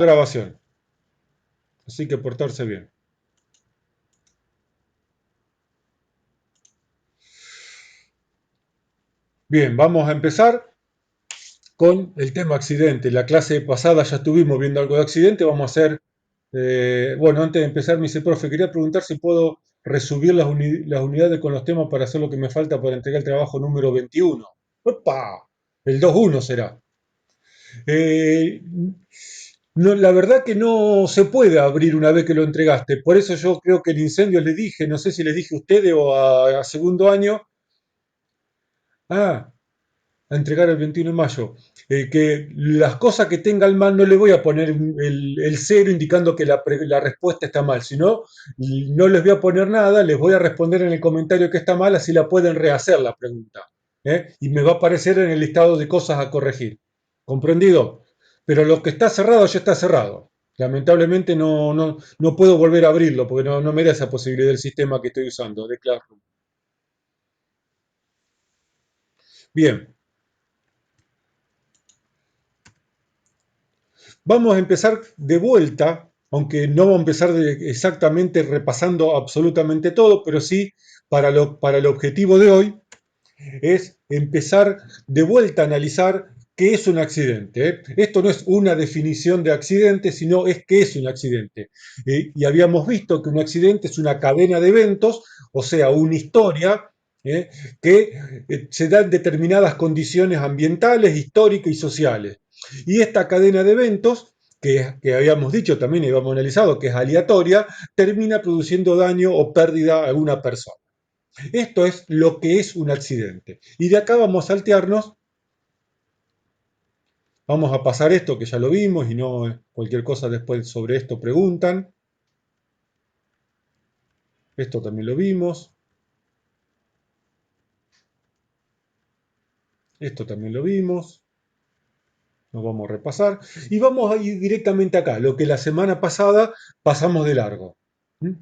Grabación, así que portarse bien. Bien, vamos a empezar con el tema accidente. La clase pasada ya estuvimos viendo algo de accidente, vamos a hacer, bueno, antes de empezar me dice, profe, quería preguntar si puedo resubir las unidades con los temas para hacer lo que me falta para entregar el trabajo número 21. ¡Opa! El 2-1 será. Eh, no, la verdad que no se puede abrir una vez que lo entregaste. Por eso yo creo que el incendio les dije, no sé si les dije a ustedes o a segundo año. Ah, a entregar el 21 de mayo. Que las cosas que tengan mal no le voy a poner el cero indicando que la respuesta está mal, sino no les voy a poner nada, les voy a responder en el comentario que está mal, así la pueden rehacer la pregunta. Y me va a aparecer en el listado de cosas a corregir. ¿Comprendido? Pero lo que está cerrado ya está cerrado. Lamentablemente no puedo volver a abrirlo porque no me da esa posibilidad del sistema que estoy usando, de Classroom. Bien, vamos a empezar de vuelta, aunque no vamos a empezar exactamente repasando absolutamente todo, pero sí para el objetivo de hoy es empezar de vuelta a analizar qué es un accidente. Esto no es una definición de accidente, sino es qué es un accidente. Y habíamos visto que un accidente es una cadena de eventos, o sea, una historia ¿eh? que se da en determinadas condiciones ambientales, históricas y sociales. Y esta cadena de eventos, que habíamos dicho también y habíamos analizado que es aleatoria, termina produciendo daño o pérdida a alguna persona. Esto es lo que es un accidente. Y de acá vamos a saltearnos, vamos a pasar esto que ya lo vimos y no cualquier cosa después sobre esto preguntan. Esto también lo vimos. Esto también lo vimos. Nos vamos a repasar. Y vamos a ir directamente acá, lo que la semana pasada pasamos de largo. ¿Mm?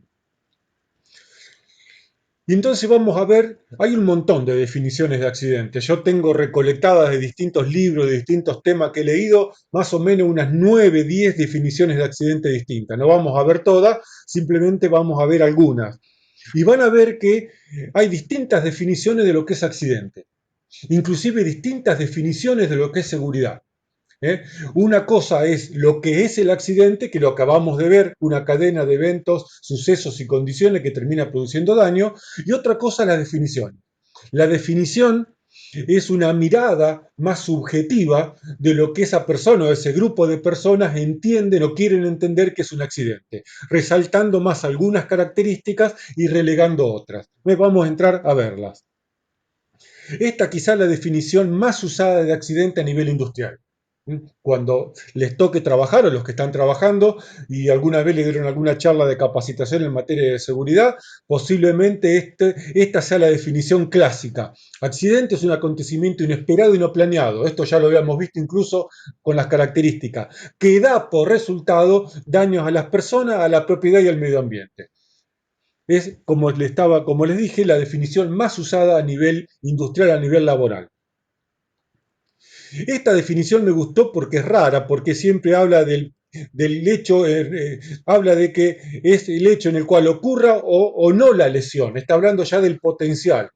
Y entonces vamos a ver, hay un montón de definiciones de accidentes. Yo tengo recolectadas de distintos libros, de distintos temas que he leído, más o menos unas 9, 10 definiciones de accidente distintas. No vamos a ver todas, simplemente vamos a ver algunas. Y van a ver que hay distintas definiciones de lo que es accidente, inclusive distintas definiciones de lo que es seguridad. ¿eh? Una cosa es lo que es el accidente, que lo acabamos de ver, una cadena de eventos, sucesos y condiciones que termina produciendo daño, y otra cosa es la definición. La definición es una mirada más subjetiva de lo que esa persona o ese grupo de personas entienden o quieren entender que es un accidente, resaltando más algunas características y relegando otras. Vamos a entrar a verlas. Esta quizá es la definición más usada de accidente a nivel industrial. Cuando les toque trabajar o los que están trabajando y alguna vez le dieron alguna charla de capacitación en materia de seguridad, posiblemente esta sea la definición clásica. Accidente es un acontecimiento inesperado y no planeado. Esto ya lo habíamos visto incluso con las características, que da por resultado daños a las personas, a la propiedad y al medio ambiente. Es, como les dije, la definición más usada a nivel industrial, a nivel laboral. Esta definición me gustó porque es rara, porque siempre habla del hecho, habla de que es el hecho en el cual ocurra o no la lesión. Está hablando ya del potencial,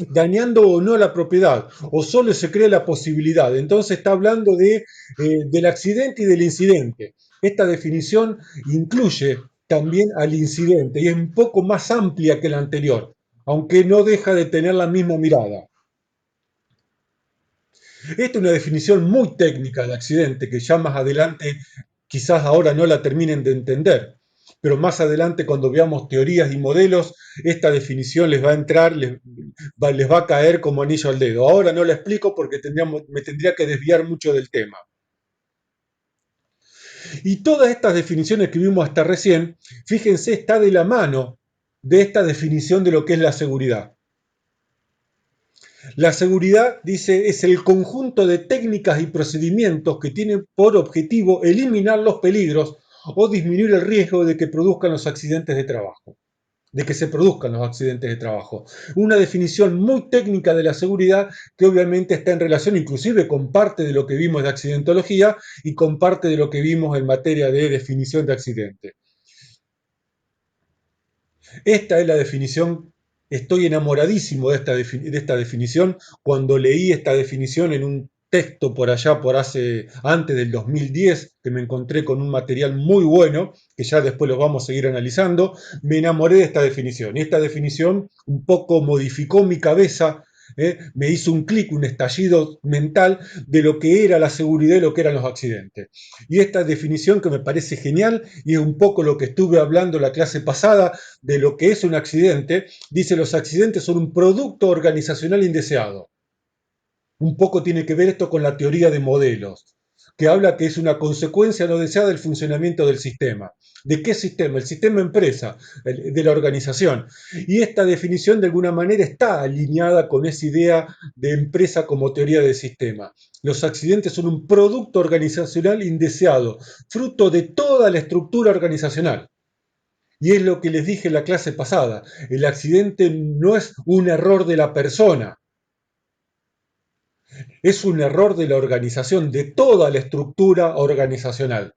dañando o no la propiedad, o solo se cree la posibilidad. Entonces está hablando del accidente y del incidente. Esta definición incluye también al incidente y es un poco más amplia que la anterior, aunque no deja de tener la misma mirada. Esta es una definición muy técnica de accidente que ya más adelante, quizás ahora no la terminen de entender, pero más adelante cuando veamos teorías y modelos, esta definición les va a entrar, les va a caer como anillo al dedo. Ahora no la explico porque me tendría que desviar mucho del tema. Y todas estas definiciones que vimos hasta recién, fíjense, está de la mano de esta definición de lo que es la seguridad. La seguridad, dice, es el conjunto de técnicas y procedimientos que tienen por objetivo eliminar los peligros o disminuir el riesgo de que produzcan los accidentes de trabajo. de que se produzcan los accidentes de trabajo. Una definición muy técnica de la seguridad que obviamente está en relación inclusive con parte de lo que vimos de accidentología y con parte de lo que vimos en materia de definición de accidente. Esta es la definición, estoy enamoradísimo de esta definición. Cuando leí esta definición en un texto por allá, antes del 2010, que me encontré con un material muy bueno, que ya después lo vamos a seguir analizando, me enamoré de esta definición. Y esta definición un poco modificó mi cabeza, me hizo un clic, un estallido mental de lo que era la seguridad y lo que eran los accidentes. Y esta definición que me parece genial, y es un poco lo que estuve hablando la clase pasada, de lo que es un accidente, dice los accidentes son un producto organizacional indeseado. Un poco tiene que ver esto con la teoría de modelos, que habla que es una consecuencia no deseada del funcionamiento del sistema. ¿De qué sistema? El sistema empresa, de la organización. Y esta definición de alguna manera está alineada con esa idea de empresa como teoría del sistema. Los accidentes son un producto organizacional indeseado, fruto de toda la estructura organizacional. Y es lo que les dije en la clase pasada. El accidente no es un error de la persona, es un error de la organización, de toda la estructura organizacional.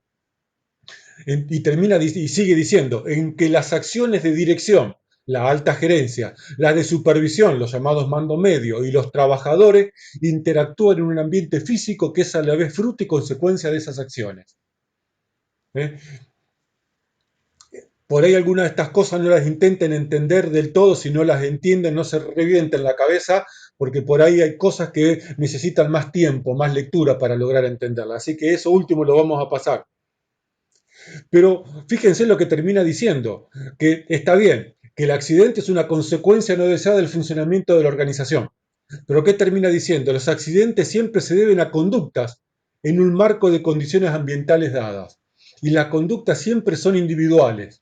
Y sigue diciendo, en que las acciones de dirección, la alta gerencia, las de supervisión, los llamados mando medio, y los trabajadores interactúan en un ambiente físico que es a la vez fruto y consecuencia de esas acciones. ¿Eh? Por ahí algunas de estas cosas no las intenten entender del todo, si no las entienden, no se revienten la cabeza, porque por ahí hay cosas que necesitan más tiempo, más lectura para lograr entenderlas. Así que eso último lo vamos a pasar. Pero fíjense lo que termina diciendo, que está bien, que el accidente es una consecuencia no deseada del funcionamiento de la organización. Pero ¿qué termina diciendo? Los accidentes siempre se deben a conductas en un marco de condiciones ambientales dadas. Y las conductas siempre son individuales.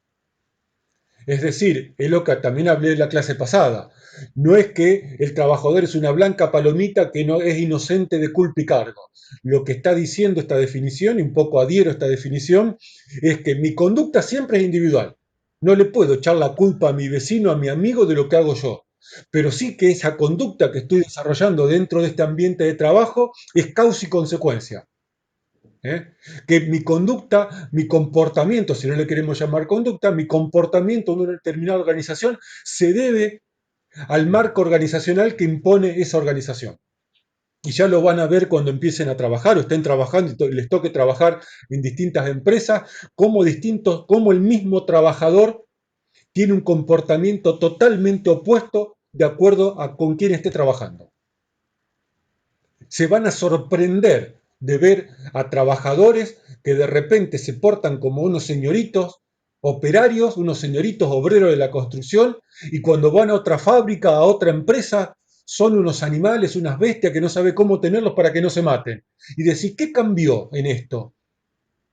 Es decir, es lo que también hablé en la clase pasada. No es que el trabajador es una blanca palomita que no es inocente de culpa y cargo. Lo que está diciendo esta definición, y un poco adhiero a esta definición, es que mi conducta siempre es individual. No le puedo echar la culpa a mi vecino, a mi amigo de lo que hago yo. Pero sí que esa conducta que estoy desarrollando dentro de este ambiente de trabajo es causa y consecuencia. ¿Eh? Que mi conducta, mi comportamiento, si no le queremos llamar conducta, mi comportamiento en una determinada organización se debe al marco organizacional que impone esa organización. Y ya lo van a ver cuando empiecen a trabajar o estén trabajando y les toque trabajar en distintas empresas, cómo el mismo trabajador tiene un comportamiento totalmente opuesto de acuerdo a con quién esté trabajando. Se van a sorprender de ver a trabajadores que de repente se portan como unos señoritos operarios, unos señoritos obreros de la construcción, y cuando van a otra fábrica, a otra empresa, son unos animales, unas bestias que no sabe cómo tenerlos para que no se maten. Y decir, ¿qué cambió en esto?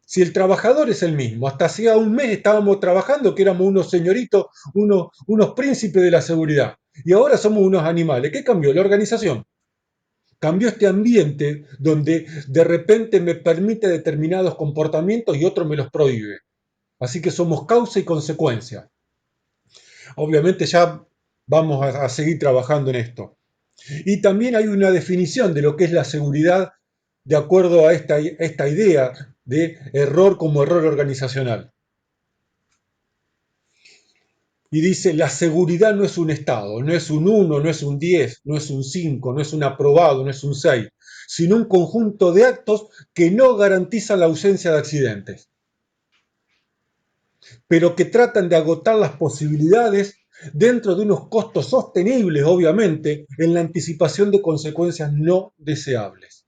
Si el trabajador es el mismo, hasta hacía un mes estábamos trabajando que éramos unos señoritos, unos príncipes de la seguridad, y ahora somos unos animales. ¿Qué cambió? La organización. Cambió este ambiente donde de repente me permite determinados comportamientos y otro me los prohíbe. Así que somos causa y consecuencia. Obviamente ya vamos a seguir trabajando en esto. Y también hay una definición de lo que es la seguridad de acuerdo a esta idea de error como error organizacional. Y dice, la seguridad no es un estado, no es un 1, no es un 10, no es un 5, no es un aprobado, no es un 6, sino un conjunto de actos que no garantizan la ausencia de accidentes, pero que tratan de agotar las posibilidades dentro de unos costos sostenibles, obviamente, en la anticipación de consecuencias no deseables.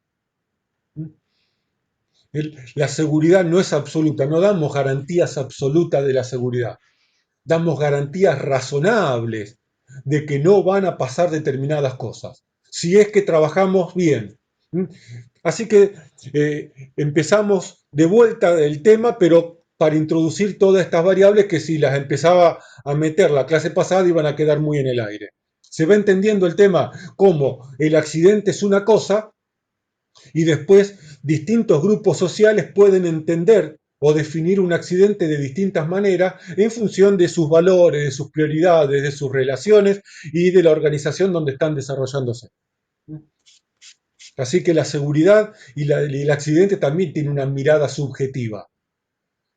La seguridad no es absoluta, no damos garantías absolutas de la seguridad. Damos garantías razonables de que no van a pasar determinadas cosas, si es que trabajamos bien. Así que empezamos de vuelta el tema, pero para introducir todas estas variables que si las empezaba a meter la clase pasada iban a quedar muy en el aire. Se va entendiendo el tema como el accidente es una cosa y después distintos grupos sociales pueden entender o definir un accidente de distintas maneras en función de sus valores, de sus prioridades, de sus relaciones y de la organización donde están desarrollándose. Así que la seguridad y el accidente también tiene una mirada subjetiva.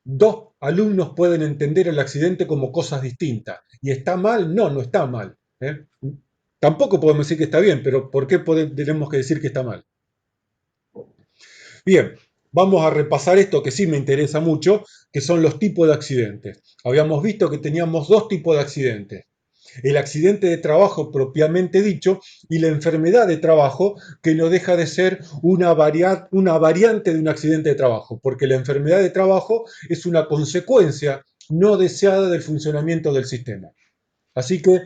Dos alumnos pueden entender el accidente como cosas distintas. ¿Y está mal? No, no está mal. ¿Eh? Tampoco podemos decir que está bien, pero ¿por qué tenemos que decir que está mal? Bien, vamos a repasar esto que sí me interesa mucho, que son los tipos de accidentes. Habíamos visto que teníamos dos tipos de accidentes. El accidente de trabajo propiamente dicho y la enfermedad de trabajo, que no deja de ser una variante de un accidente de trabajo, porque la enfermedad de trabajo es una consecuencia no deseada del funcionamiento del sistema. Así que,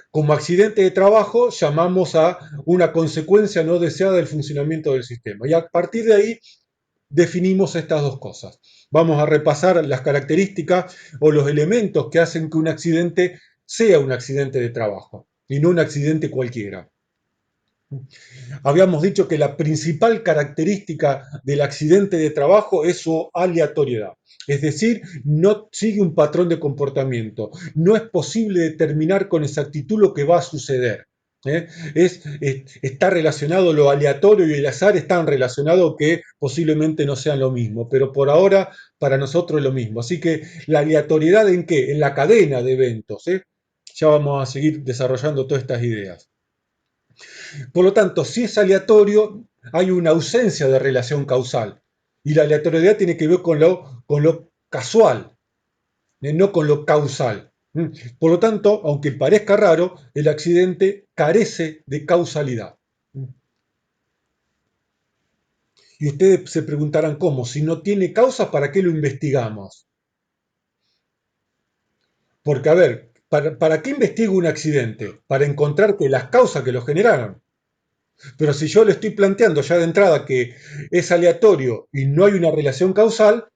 como accidente de trabajo, llamamos a una consecuencia no deseada del funcionamiento del sistema. Y a partir de ahí definimos estas dos cosas. Vamos a repasar las características o los elementos que hacen que un accidente sea un accidente de trabajo y no un accidente cualquiera. Habíamos dicho que la principal característica del accidente de trabajo es su aleatoriedad, es decir, no sigue un patrón de comportamiento, no es posible determinar con exactitud lo que va a suceder. ¿Eh? Está relacionado lo aleatorio y el azar están relacionados que posiblemente no sean lo mismo, pero por ahora para nosotros es lo mismo. Así que la aleatoriedad en qué? En la cadena de eventos. Ya vamos a seguir desarrollando todas estas ideas. Por lo tanto, si es aleatorio, hay una ausencia de relación causal. Y la aleatoriedad tiene que ver con lo casual, no con lo causal. Por lo tanto, aunque parezca raro, el accidente carece de causalidad. Y ustedes se preguntarán cómo, si no tiene causa, ¿para qué lo investigamos? Porque, a ver, ¿para qué investigo un accidente? Para encontrar que las causas que lo generaron. Pero si yo le estoy planteando ya de entrada que es aleatorio y no hay una relación causal,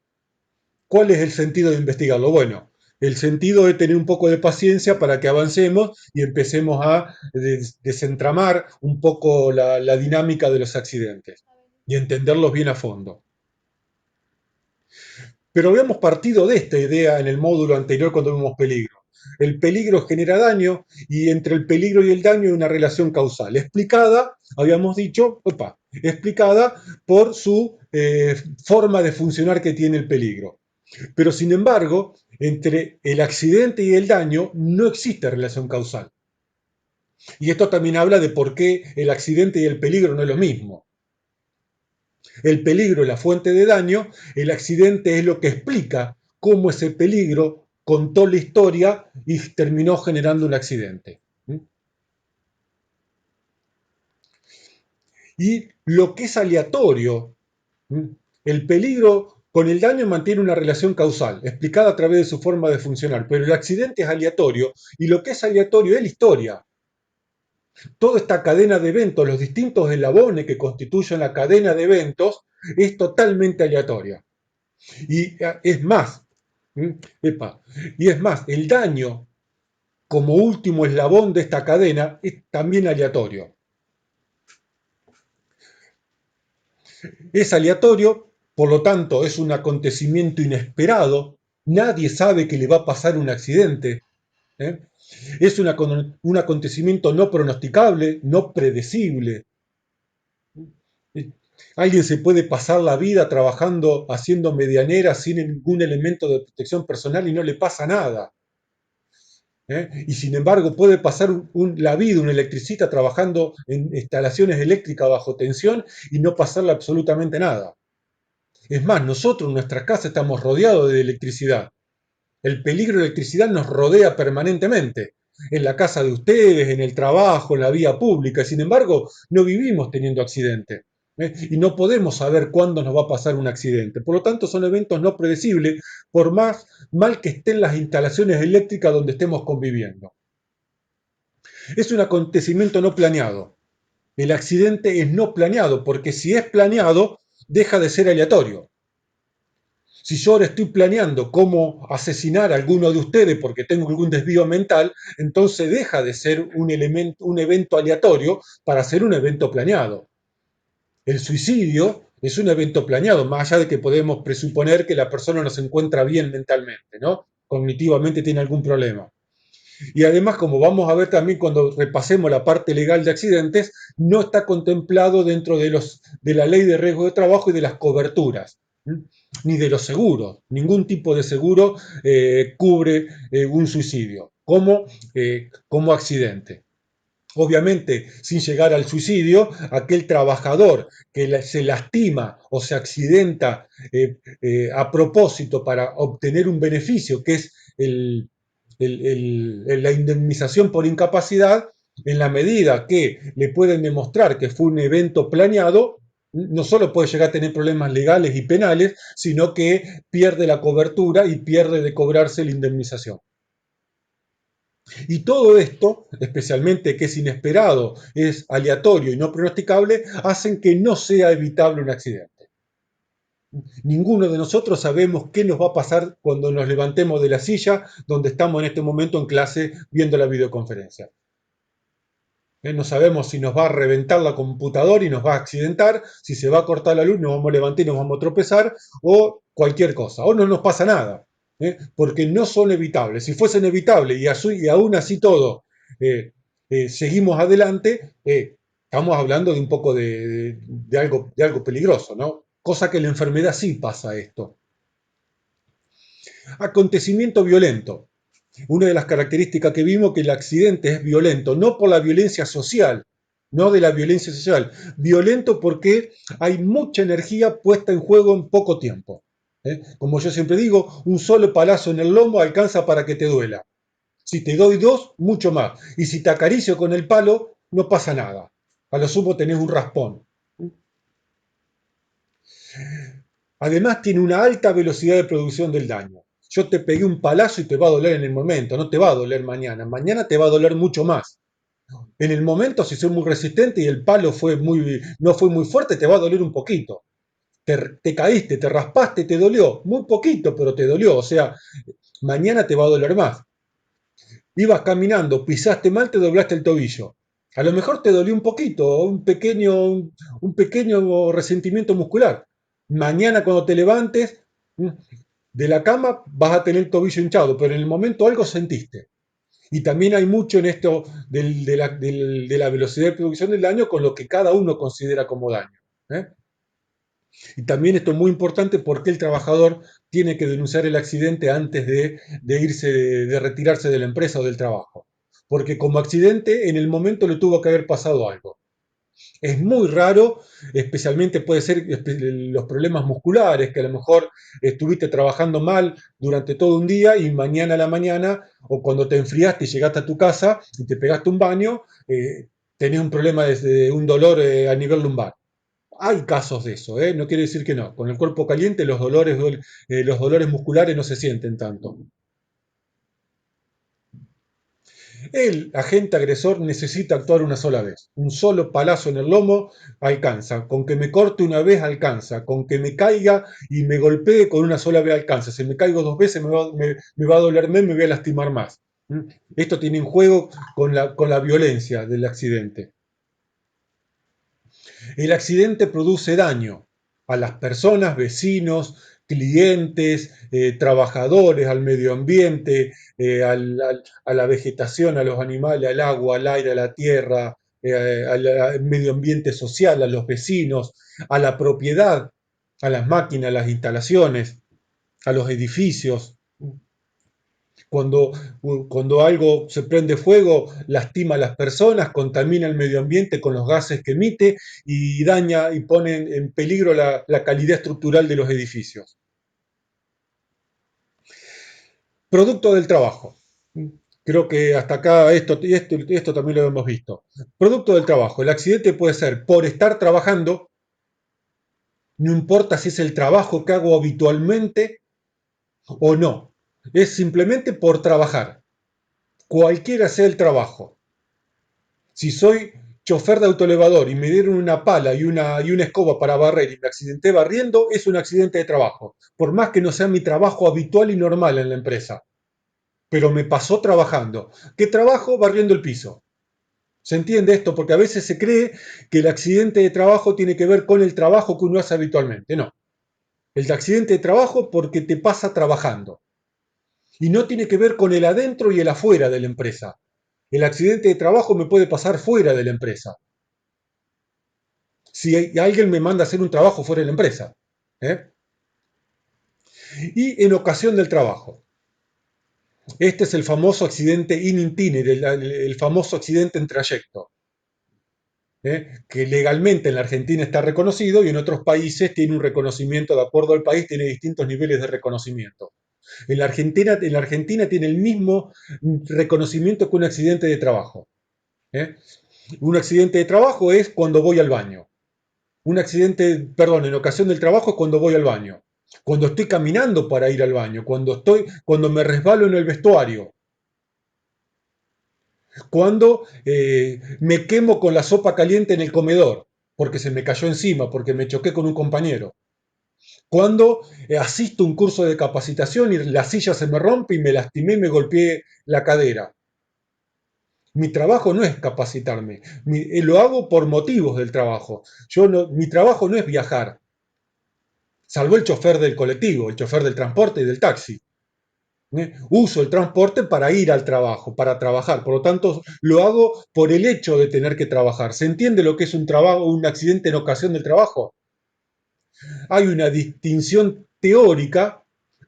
¿cuál es el sentido de investigarlo? Bueno, el sentido es tener un poco de paciencia para que avancemos y empecemos a desentramar un poco la dinámica de los accidentes y entenderlos bien a fondo. Pero habíamos partido de esta idea en el módulo anterior cuando vimos peligro. El peligro genera daño y entre el peligro y el daño hay una relación causal, explicada, habíamos dicho, explicada por su forma de funcionar que tiene el peligro. Pero sin embargo, entre el accidente y el daño no existe relación causal. Y esto también habla de por qué el accidente y el peligro no es lo mismo. El peligro es la fuente de daño, el accidente es lo que explica cómo ese peligro contó la historia y terminó generando un accidente. Y lo que es aleatorio, el peligro con el daño mantiene una relación causal, explicada a través de su forma de funcionar, pero el accidente es aleatorio y lo que es aleatorio es la historia. Toda esta cadena de eventos, los distintos eslabones que constituyen la cadena de eventos, es totalmente aleatoria. Y es más, y es más, el daño como último eslabón de esta cadena es también aleatorio. Es aleatorio, por lo tanto es un acontecimiento inesperado, nadie sabe que le va a pasar un accidente. ¿eh? Es un acontecimiento no pronosticable, no predecible. Alguien se puede pasar la vida trabajando, haciendo medianera sin ningún elemento de protección personal y no le pasa nada. Y sin embargo puede pasar la vida un electricista trabajando en instalaciones eléctricas bajo tensión y no pasarle absolutamente nada. Es más, nosotros en nuestras casas estamos rodeados de electricidad. El peligro de electricidad nos rodea permanentemente. En la casa de ustedes, en el trabajo, en la vía pública. Sin embargo, no vivimos teniendo accidentes. Y no podemos saber cuándo nos va a pasar un accidente. Por lo tanto, son eventos no predecibles, por más mal que estén las instalaciones eléctricas donde estemos conviviendo. Es un acontecimiento no planeado. El accidente es no planeado, porque si es planeado, deja de ser aleatorio. Si yo ahora estoy planeando cómo asesinar a alguno de ustedes porque tengo algún desvío mental, entonces deja de ser un evento aleatorio para ser un evento planeado. El suicidio Es un evento planeado, más allá de que podemos presuponer que la persona no se encuentra bien mentalmente, ¿no? Cognitivamente tiene algún problema. Y además, como vamos a ver también cuando repasemos la parte legal de accidentes, no está contemplado dentro de la ley de riesgo de trabajo y de las coberturas, ¿m? Ni de los seguros. Ningún tipo de seguro cubre un suicidio como accidente. Obviamente, sin llegar al suicidio, aquel trabajador que se lastima o se accidenta a propósito para obtener un beneficio, que es la indemnización por incapacidad, en la medida que le pueden demostrar que fue un evento planeado, no solo puede llegar a tener problemas legales y penales, sino que pierde la cobertura y pierde de cobrarse la indemnización. Y todo esto, especialmente que es inesperado, es aleatorio y no pronosticable, hacen que no sea evitable un accidente. Ninguno de nosotros sabemos qué nos va a pasar cuando nos levantemos de la silla donde estamos en este momento en clase viendo la videoconferencia. No sabemos si nos va a reventar la computadora y nos va a accidentar, si se va a cortar la luz, nos vamos a levantar y nos vamos a tropezar, o cualquier cosa, o no nos pasa nada, porque no son evitables. Si fuesen evitables y aún así todo seguimos adelante, estamos hablando de un poco de algo peligroso, ¿no? Cosa que en la enfermedad sí pasa esto. Acontecimiento violento. Una de las características que vimos que el accidente es violento, no por la violencia social, no de la violencia social, violento porque hay mucha energía puesta en juego en poco tiempo. Como yo siempre digo, un solo palazo en el lomo alcanza para que te duela. Si te doy dos, mucho más. Y si te acaricio con el palo, no pasa nada. A lo sumo tenés un raspón. Además tiene una alta velocidad de producción del daño. Yo te pegué un palazo y te va a doler en el momento, no te va a doler mañana. Mañana te va a doler mucho más. En el momento, si soy muy resistente y el palo no fue muy fuerte, te va a doler un poquito. Te caíste, te raspaste, te dolió. Muy poquito, pero te dolió. O sea, mañana te va a doler más. Ibas caminando, pisaste mal, te doblaste el tobillo. A lo mejor te dolió un poquito, un pequeño resentimiento muscular. Mañana cuando te levantes de la cama vas a tener el tobillo hinchado, pero en el momento algo sentiste. Y también hay mucho en esto de la velocidad de producción del daño con lo que cada uno considera como daño. ¿eh? Y también esto es muy importante porque el trabajador tiene que denunciar el accidente antes de irse, de retirarse de la empresa o del trabajo. Porque como accidente en el momento le tuvo que haber pasado algo. Es muy raro, especialmente puede ser los problemas musculares, que a lo mejor estuviste trabajando mal durante todo un día y mañana a la mañana, o cuando te enfriaste y llegaste a tu casa y te pegaste un baño, tenés un problema de un dolor a nivel lumbar. Hay casos de eso, no quiere decir que no. Con el cuerpo caliente los dolores musculares no se sienten tanto. El agente agresor necesita actuar una sola vez. Un solo palazo en el lomo alcanza. Con que me corte una vez alcanza. Con que me caiga y me golpee con una sola vez alcanza. Si me caigo dos veces me va a doler más, me voy a lastimar más. Esto tiene en juego con la violencia del accidente. El accidente produce daño a las personas, vecinos, clientes, trabajadores, al medio ambiente, a la vegetación, a los animales, al agua, al aire, a la tierra, al medio ambiente social, a los vecinos, a la propiedad, a las máquinas, a las instalaciones, a los edificios. Cuando, cuando algo se prende fuego, lastima a las personas, contamina el medio ambiente con los gases que emite y daña y pone en peligro la calidad estructural de los edificios. Producto del trabajo. Creo que hasta acá esto también lo hemos visto. Producto del trabajo. El accidente puede ser por estar trabajando, no importa si es el trabajo que hago habitualmente o no. Es simplemente por trabajar. Cualquiera sea el trabajo. Si soy chofer de autoelevador y me dieron una pala y una escoba para barrer y me accidenté barriendo, es un accidente de trabajo. Por más que no sea mi trabajo habitual y normal en la empresa. Pero me pasó trabajando. ¿Qué trabajo? Barriendo el piso. ¿Se entiende esto? Porque a veces se cree que el accidente de trabajo tiene que ver con el trabajo que uno hace habitualmente. No. El accidente de trabajo porque te pasa trabajando. Y no tiene que ver con el adentro y el afuera de la empresa. El accidente de trabajo me puede pasar fuera de la empresa. Si alguien me manda a hacer un trabajo fuera de la empresa. ¿eh? Y en ocasión del trabajo. Este es el famoso accidente in itinere, el famoso accidente en trayecto. Que legalmente en la Argentina está reconocido y en otros países tiene un reconocimiento, de acuerdo al país, tiene distintos niveles de reconocimiento. En la Argentina tiene el mismo reconocimiento que un accidente de trabajo. ¿eh? Un accidente de trabajo es cuando voy al baño. En ocasión del trabajo es cuando voy al baño. Cuando estoy caminando para ir al baño, cuando me resbalo en el vestuario, cuando me quemo con la sopa caliente en el comedor, porque se me cayó encima, porque me choqué con un compañero. Cuando asisto a un curso de capacitación y la silla se me rompe y me lastimé y me golpeé la cadera. Mi trabajo no es capacitarme, lo hago por motivos del trabajo. Mi trabajo no es viajar, salvo el chofer del colectivo, el chofer del transporte y del taxi. Uso el transporte para ir al trabajo, para trabajar. Por lo tanto, lo hago por el hecho de tener que trabajar. ¿Se entiende lo que es un accidente en ocasión del trabajo? Hay una distinción teórica,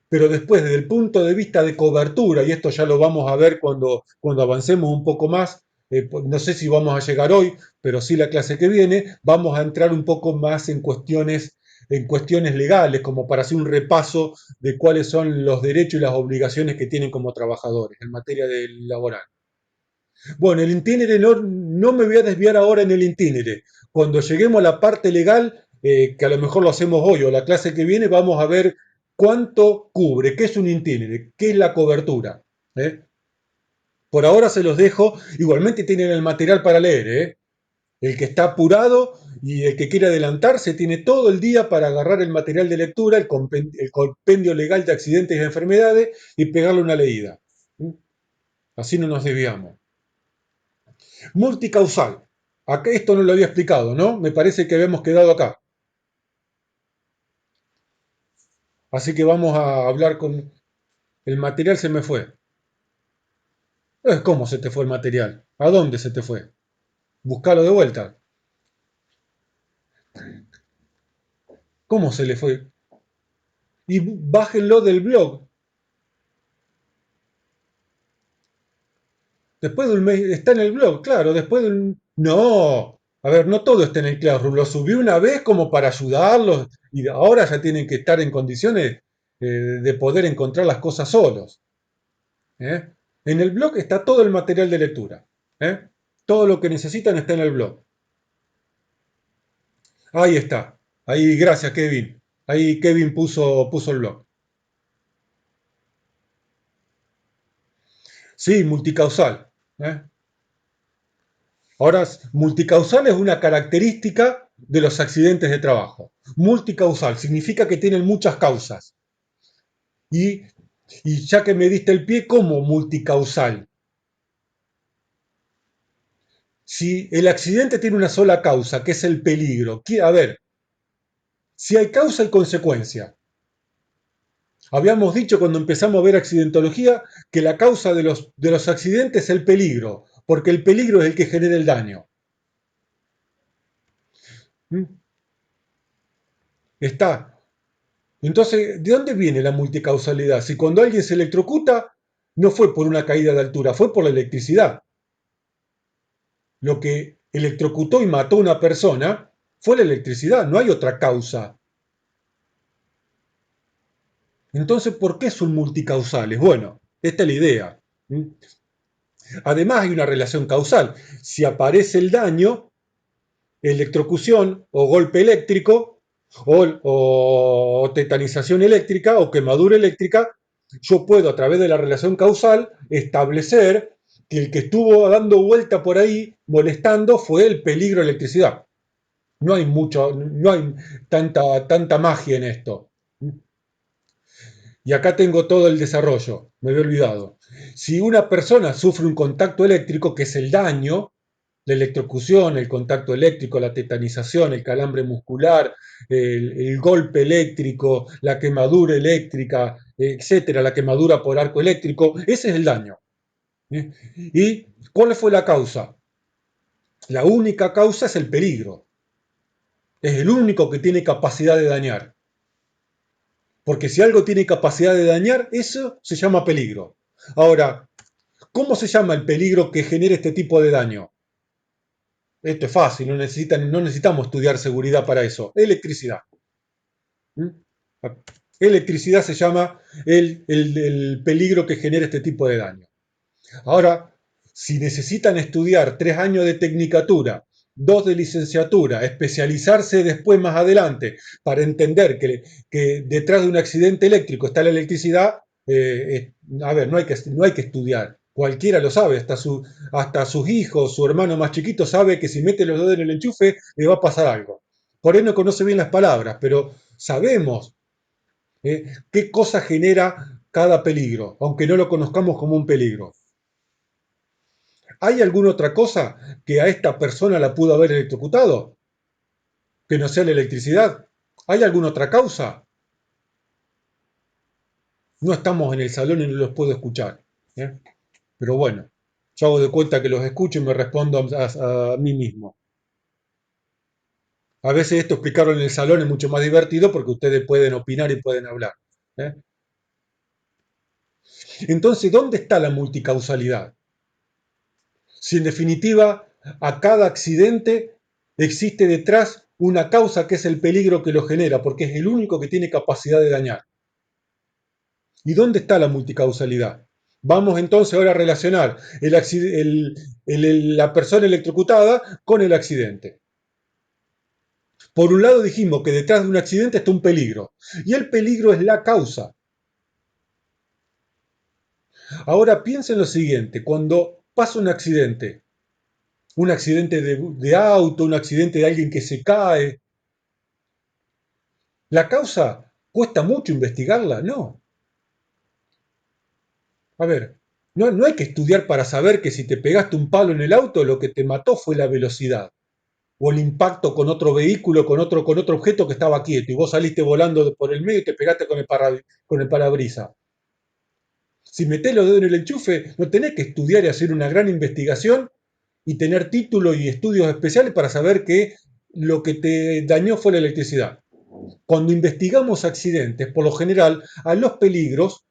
pero después desde el punto de vista de cobertura, y esto ya lo vamos a ver cuando avancemos un poco más, no sé si vamos a llegar hoy, pero sí la clase que viene, vamos a entrar un poco más en cuestiones legales, como para hacer un repaso de cuáles son los derechos y las obligaciones que tienen como trabajadores en materia laboral. Bueno, el intinere no me voy a desviar ahora en el intinere. Cuando lleguemos a la parte legal, que a lo mejor lo hacemos hoy o la clase que viene, vamos a ver cuánto cubre, qué es un intinere, qué es la cobertura. ¿eh? Por ahora se los dejo. Igualmente tienen el material para leer. El que está apurado y el que quiere adelantarse tiene todo el día para agarrar el material de lectura, el compendio legal de accidentes y enfermedades y pegarle una leída. Así no nos desviamos. Multicausal. Acá esto no lo había explicado, ¿no? Me parece que habíamos quedado acá. Así que vamos a hablar con... El material se me fue. ¿Cómo se te fue el material? ¿A dónde se te fue? Buscalo de vuelta. ¿Cómo se le fue? Y bájenlo del blog. Después de un mes, está en el blog, claro, después de un... No, a ver, no todo está en el Classroom, lo subí una vez como para ayudarlos y ahora ya tienen que estar en condiciones de poder encontrar las cosas solos. ¿eh? En el blog está todo el material de lectura. ¿eh? Todo lo que necesitan está en el blog. Ahí está. Ahí, gracias Kevin. Ahí Kevin puso el blog. Sí, multicausal. ¿eh? Ahora, multicausal es una característica de los accidentes de trabajo. Multicausal significa que tienen muchas causas. Y, y ya que me diste el pie, ¿cómo multicausal? Si el accidente tiene una sola causa, que es el peligro, a ver, si hay causa y consecuencia. Habíamos dicho cuando empezamos a ver accidentología que la causa de los accidentes es el peligro, porque el peligro es el que genera el daño. ¿Mm? Está. Entonces, ¿de dónde viene la multicausalidad? Si cuando alguien se electrocuta, no fue por una caída de altura, fue por la electricidad. Lo que electrocutó y mató a una persona fue la electricidad, no hay otra causa. Entonces, ¿por qué son multicausales? Bueno, esta es la idea. Además, hay una relación causal. Si aparece el daño, electrocución o golpe eléctrico, o tetanización eléctrica o quemadura eléctrica, yo puedo a través de la relación causal establecer que el que estuvo dando vuelta por ahí molestando fue el peligro de electricidad. No hay tanta magia en esto. Y acá tengo todo el desarrollo, me había olvidado. Si una persona sufre un contacto eléctrico, que es el daño, La electrocución, el contacto eléctrico, la tetanización, el calambre muscular, el golpe eléctrico, la quemadura eléctrica, etcétera, la quemadura por arco eléctrico, ese es el daño. ¿Eh? ¿Y cuál fue la causa? La única causa es el peligro. Es el único que tiene capacidad de dañar. Porque si algo tiene capacidad de dañar, eso se llama peligro. Ahora, ¿cómo se llama el peligro que genera este tipo de daño? Esto es fácil, no necesitamos estudiar seguridad para eso. Electricidad. ¿Mm? Electricidad se llama el peligro que genera este tipo de daño. Ahora, si necesitan estudiar 3 años de tecnicatura, 2 de licenciatura, especializarse después más adelante para entender que detrás de un accidente eléctrico está la electricidad, a ver, no hay que estudiar. Cualquiera lo sabe, hasta sus hijos, su hermano más chiquito sabe que si mete los dedos en el enchufe le va a pasar algo. Por ahí no conoce bien las palabras, pero sabemos qué cosa genera cada peligro, aunque no lo conozcamos como un peligro. ¿Hay alguna otra cosa que a esta persona la pudo haber electrocutado? Que no sea la electricidad. ¿Hay alguna otra causa? No estamos en el salón y no los puedo escuchar. ¿Eh? Pero bueno, yo hago de cuenta que los escucho y me respondo a mí mismo. A veces esto explicarlo en el salón es mucho más divertido porque ustedes pueden opinar y pueden hablar. ¿Eh? Entonces, ¿dónde está la multicausalidad? Si en definitiva a cada accidente existe detrás una causa que es el peligro que lo genera, porque es el único que tiene capacidad de dañar. ¿Y dónde está la multicausalidad? Vamos entonces ahora a relacionar la persona electrocutada con el accidente. Por un lado dijimos que detrás de un accidente está un peligro, y el peligro es la causa. Ahora piensen lo siguiente, cuando pasa un accidente de auto, un accidente de alguien que se cae, ¿la causa cuesta mucho investigarla? No. A ver, no hay que estudiar para saber que si te pegaste un palo en el auto, lo que te mató fue la velocidad. O el impacto con otro vehículo, con otro objeto que estaba quieto, y vos saliste volando por el medio y te pegaste con el parabrisa. Si metés los dedos en el enchufe, no tenés que estudiar y hacer una gran investigación y tener títulos y estudios especiales para saber que lo que te dañó fue la electricidad. Cuando investigamos accidentes, por lo general, a los peligros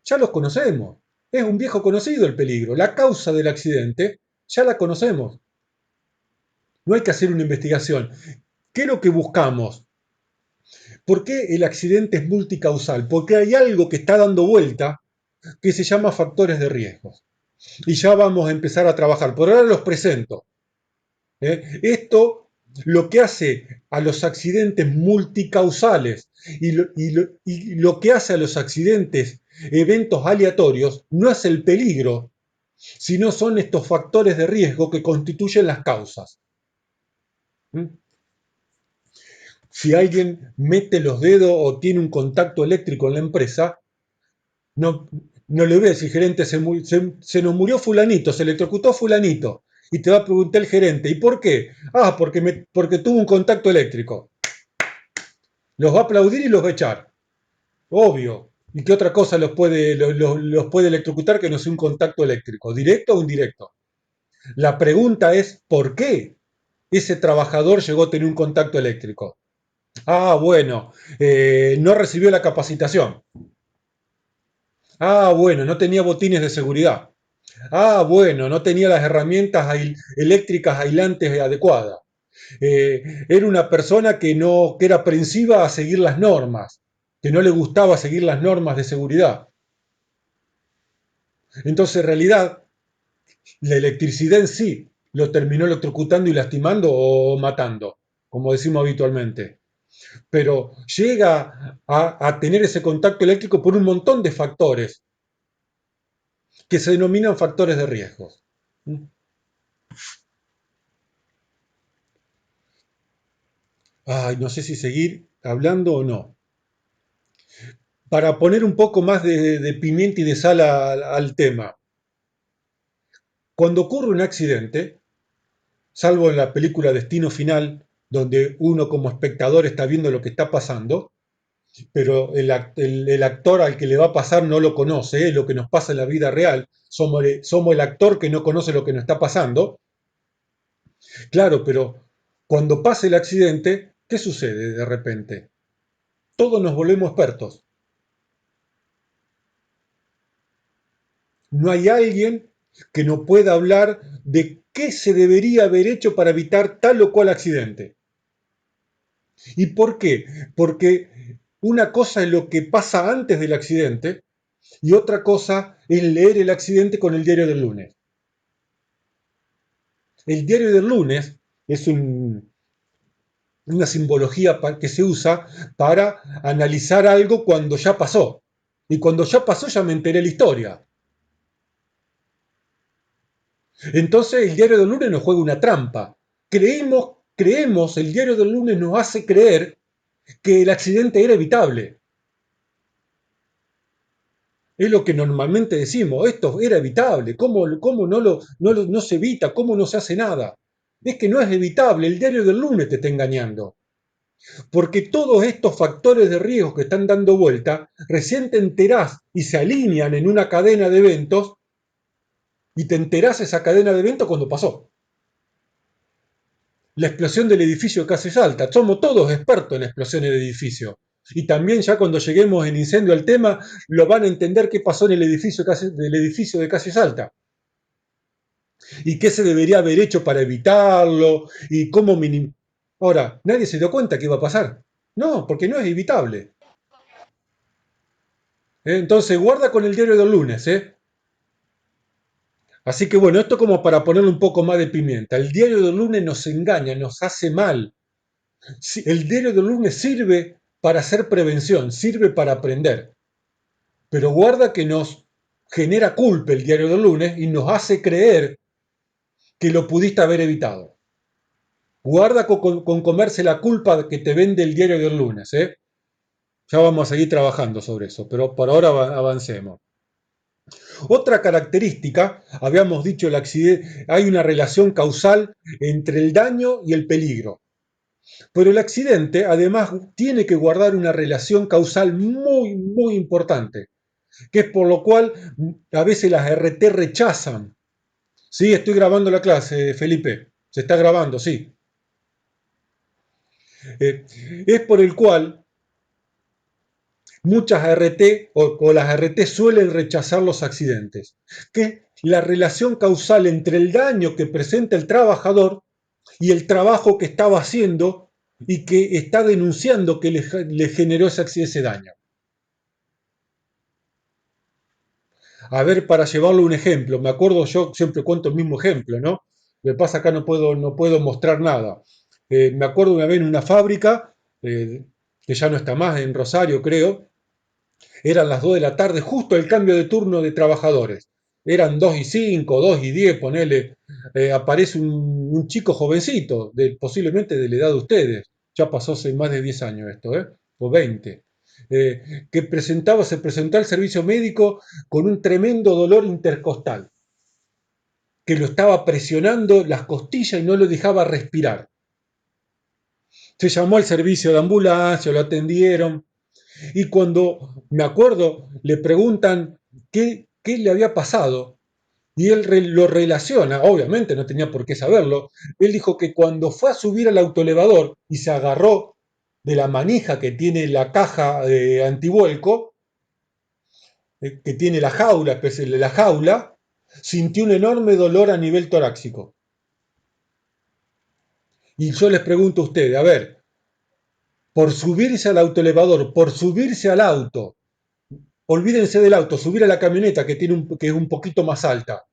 ya los conocemos. Es un viejo conocido el peligro. La causa del accidente ya la conocemos. No hay que hacer una investigación. ¿Qué es lo que buscamos? ¿Por qué el accidente es multicausal? Porque hay algo que está dando vuelta que se llama factores de riesgo. Y ya vamos a empezar a trabajar. Por ahora los presento. Esto lo que hace a los accidentes multicausales y lo que hace a los accidentes, eventos aleatorios, no es el peligro, sino son estos factores de riesgo que constituyen las causas. ¿Mm? Si alguien mete los dedos o tiene un contacto eléctrico en la empresa, no, no le voy a decir, gerente, se nos murió fulanito, se electrocutó fulanito. Y te va a preguntar el gerente, ¿y por qué? Ah, porque tuvo un contacto eléctrico. Los va a aplaudir y los va a echar. Obvio. ¿Y qué otra cosa los puede electrocutar que no sea un contacto eléctrico? ¿Directo o indirecto? La pregunta es, ¿por qué ese trabajador llegó a tener un contacto eléctrico? Ah, bueno, no recibió la capacitación. Ah, bueno, no tenía botines de seguridad. Ah, bueno, no tenía las herramientas eléctricas aislantes adecuadas. Era una persona que era aprensiva a seguir las normas, que no le gustaba seguir las normas de seguridad. Entonces, en realidad, la electricidad en sí lo terminó electrocutando y lastimando o matando, como decimos habitualmente. Pero llega a tener ese contacto eléctrico por un montón de factores que se denominan factores de riesgo. Ay, no sé si seguir hablando o no. Para poner un poco más de pimienta y de sal al tema. Cuando ocurre un accidente, salvo en la película Destino Final, donde uno como espectador está viendo lo que está pasando, pero el actor al que le va a pasar no lo conoce, es lo que nos pasa en la vida real, somos el actor que no conoce lo que nos está pasando. Claro, pero cuando pasa el accidente, ¿qué sucede de repente? Todos nos volvemos expertos. No hay alguien que no pueda hablar de qué se debería haber hecho para evitar tal o cual accidente. ¿Y por qué? Porque una cosa es lo que pasa antes del accidente y otra cosa es leer el accidente con el diario del lunes. El diario del lunes es una simbología que se usa para analizar algo cuando ya pasó. Y cuando ya pasó ya me enteré la historia. Entonces el diario del lunes nos juega una trampa. Creemos, el diario del lunes nos hace creer que el accidente era evitable. Es lo que normalmente decimos, esto era evitable, ¿cómo no se evita? ¿Cómo no se hace nada? Es que no es evitable, el diario del lunes te está engañando. Porque todos estos factores de riesgo que están dando vuelta, recién te enterás y se alinean en una cadena de eventos y te enterás esa cadena de eventos cuando pasó. La explosión del edificio de Casa Salta. Somos todos expertos en explosiones de edificio. Y también ya cuando lleguemos en incendio al tema, lo van a entender qué pasó en el edificio del edificio de Casa Salta. Y qué se debería haber hecho para evitarlo. Y cómo minimizar. Ahora, nadie se dio cuenta que iba a pasar. No, porque no es evitable. Entonces, guarda con el diario del lunes. Así que bueno, esto como para ponerle un poco más de pimienta. El diario del lunes nos engaña, nos hace mal. El diario del lunes sirve para hacer prevención, sirve para aprender. Pero guarda que nos genera culpa el diario del lunes y nos hace creer que lo pudiste haber evitado. Guarda con comerse la culpa que te vende el diario del lunes. Ya vamos a seguir trabajando sobre eso, pero por ahora avancemos. Otra característica, habíamos dicho, el accidente, hay una relación causal entre el daño y el peligro. Pero el accidente, además, tiene que guardar una relación causal muy, muy importante, que es por lo cual a veces las RT rechazan. Sí, estoy grabando la clase, Felipe. Se está grabando, sí. Eh, es por el cual muchas RT o las RT suelen rechazar los accidentes, que la relación causal entre el daño que presenta el trabajador y el trabajo que estaba haciendo y que está denunciando que le generó ese daño. A ver, para llevarlo un ejemplo, me acuerdo, yo siempre cuento el mismo ejemplo, ¿no? Lo que pasa acá no puedo mostrar nada. Me acuerdo una vez en una fábrica, que ya no está más, en Rosario creo, eran las 2 de la tarde, justo el cambio de turno de trabajadores. Eran 2 y 5, 2 y 10, ponele. Aparece un chico jovencito, posiblemente de la edad de ustedes. Ya pasó hace más de 10 años esto, o 20. Que se presentó al servicio médico con un tremendo dolor intercostal, que lo estaba presionando las costillas y no lo dejaba respirar. Se llamó al servicio de ambulancia, lo atendieron, y cuando, me acuerdo, le preguntan qué le había pasado, y él lo relaciona, obviamente no tenía por qué saberlo, él dijo que cuando fue a subir al autoelevador y se agarró de la manija que tiene la caja de antivuelco, que tiene la jaula, sintió un enorme dolor a nivel torácico. Y yo les pregunto a ustedes, a ver, por subirse al autoelevador, por subirse al auto, olvídense del auto, subir a la camioneta que es un poquito más alta.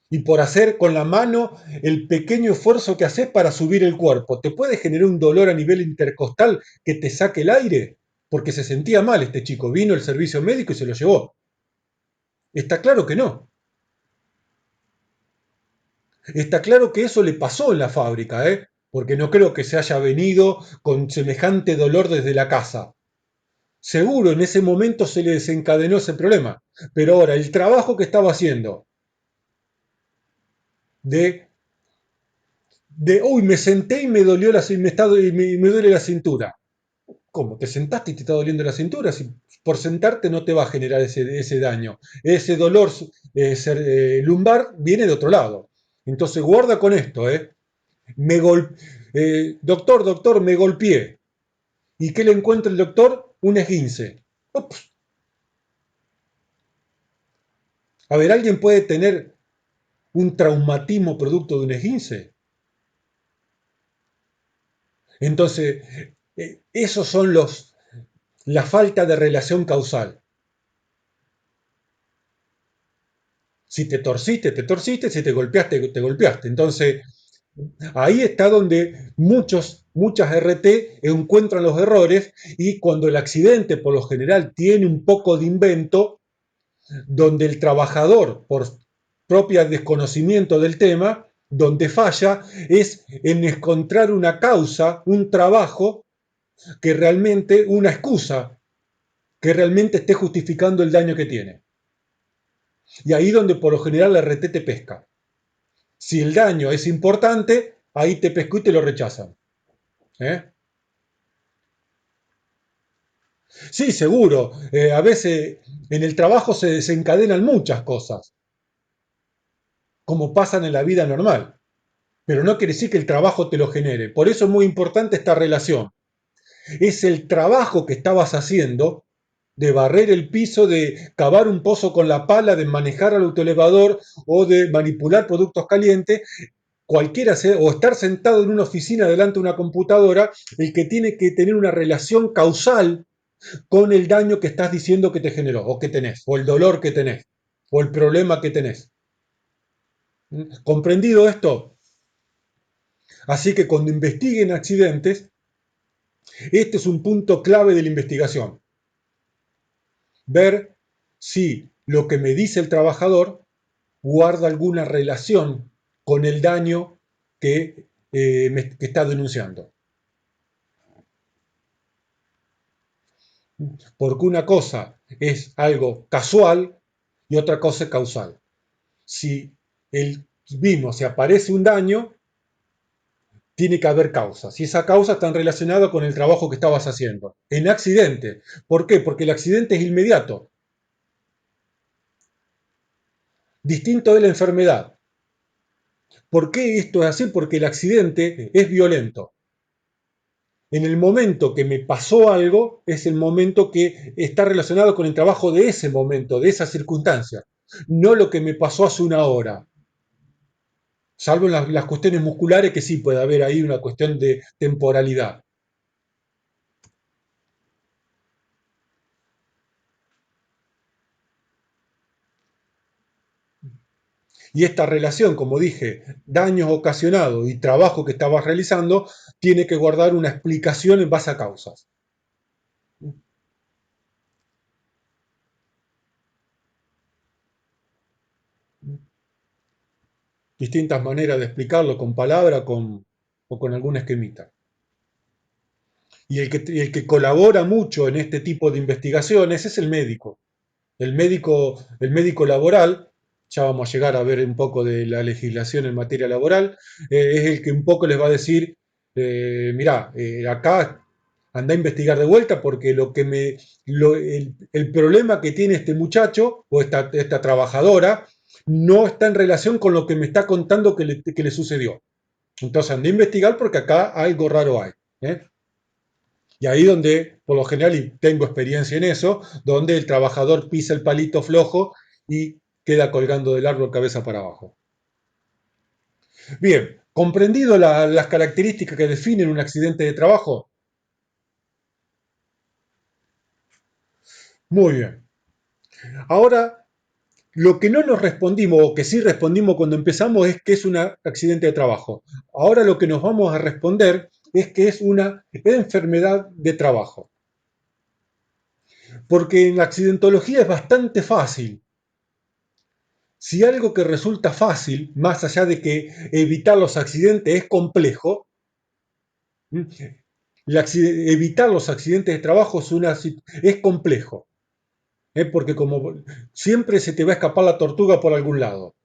Y por hacer con la mano el pequeño esfuerzo que haces para subir el cuerpo, ¿te puede generar un dolor a nivel intercostal que te saque el aire? Porque se sentía mal este chico, vino el servicio médico y se lo llevó. Está claro que no. Está claro que eso le pasó en la fábrica, porque no creo que se haya venido con semejante dolor desde la casa. Seguro en ese momento se le desencadenó ese problema. Pero ahora, el trabajo que estaba haciendo de uy, me senté y me dolió me duele la cintura. ¿Cómo? ¿Te sentaste y te está doliendo la cintura? Si por sentarte no te va a generar ese daño. Ese dolor lumbar viene de otro lado. Entonces guarda con esto, ¿eh? Doctor, me golpeé. ¿Y qué le encuentra el doctor? Un esguince. Ups. A ver, ¿alguien puede tener un traumatismo producto de un esguince? Entonces, esos son la falta de relación causal. Si te torciste, te torciste, si te golpeaste, te golpeaste. Entonces, ahí está donde muchas RT encuentran los errores y cuando el accidente por lo general tiene un poco de invento, donde el trabajador, por propio desconocimiento del tema, donde falla es en encontrar una causa, un trabajo que realmente, una excusa que realmente esté justificando el daño que tiene. Y ahí donde por lo general la RT te pesca. Si el daño es importante, ahí te pescó y te lo rechazan. ¿Eh? Sí, seguro. A veces en el trabajo se desencadenan muchas cosas, como pasan en la vida normal. Pero no quiere decir que el trabajo te lo genere. Por eso es muy importante esta relación. Es el trabajo que estabas haciendo de barrer el piso, de cavar un pozo con la pala, de manejar al autoelevador o de manipular productos calientes, cualquiera sea, o estar sentado en una oficina delante de una computadora, el que tiene que tener una relación causal con el daño que estás diciendo que te generó, o que tenés, o el dolor que tenés, o el problema que tenés. ¿Comprendido esto? Así que cuando investiguen accidentes, este es un punto clave de la investigación. Ver si lo que me dice el trabajador guarda alguna relación con el daño que está denunciando. Porque una cosa es algo casual y otra cosa es causal. Si si aparece un daño, tiene que haber causas. Si esa causa está relacionada con el trabajo que estabas haciendo. En accidente. ¿Por qué? Porque el accidente es inmediato. Distinto de la enfermedad. ¿Por qué esto es así? Porque el accidente es violento. En el momento que me pasó algo, es el momento que está relacionado con el trabajo de ese momento, de esa circunstancia. No lo que me pasó hace una hora. Salvo en las cuestiones musculares, que sí puede haber ahí una cuestión de temporalidad. Y esta relación, como dije, daños ocasionados y trabajo que estabas realizando, tiene que guardar una explicación en base a causas. Distintas maneras de explicarlo con palabra o con alguna esquemita. Y el que colabora mucho en este tipo de investigaciones es el médico. El médico laboral, ya vamos a llegar a ver un poco de la legislación en materia laboral, es el que un poco les va a decir, mirá, acá anda a investigar de vuelta porque el problema que tiene este muchacho o esta trabajadora no está en relación con lo que me está contando que le sucedió. Entonces anda a investigar porque acá algo raro hay. ¿Eh? Y ahí donde, por lo general, y tengo experiencia en eso, donde el trabajador pisa el palito flojo y queda colgando del árbol cabeza para abajo. Bien, comprendido las características que definen un accidente de trabajo. Muy bien. Ahora, lo que no nos respondimos, o que sí respondimos cuando empezamos, es que es un accidente de trabajo. Ahora lo que nos vamos a responder es que es una enfermedad de trabajo. Porque en la accidentología es bastante fácil. Si algo que resulta fácil, más allá de que evitar los accidentes es complejo, evitar los accidentes de trabajo es complejo, porque como siempre se te va a escapar la tortuga por algún lado.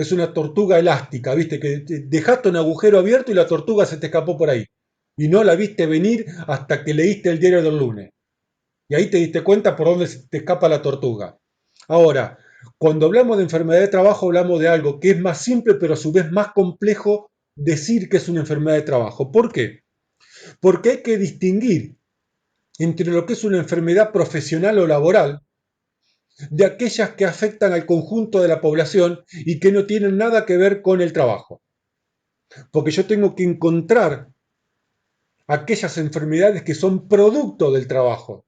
Es una tortuga elástica, ¿viste? Que dejaste un agujero abierto y la tortuga se te escapó por ahí. Y no la viste venir hasta que leíste el diario del lunes. Y ahí te diste cuenta por dónde se te escapa la tortuga. Ahora, cuando hablamos de enfermedad de trabajo, hablamos de algo que es más simple, pero a su vez más complejo decir que es una enfermedad de trabajo. ¿Por qué? Porque hay que distinguir entre lo que es una enfermedad profesional o laboral de aquellas que afectan al conjunto de la población y que no tienen nada que ver con el trabajo. Porque yo tengo que encontrar aquellas enfermedades que son producto del trabajo,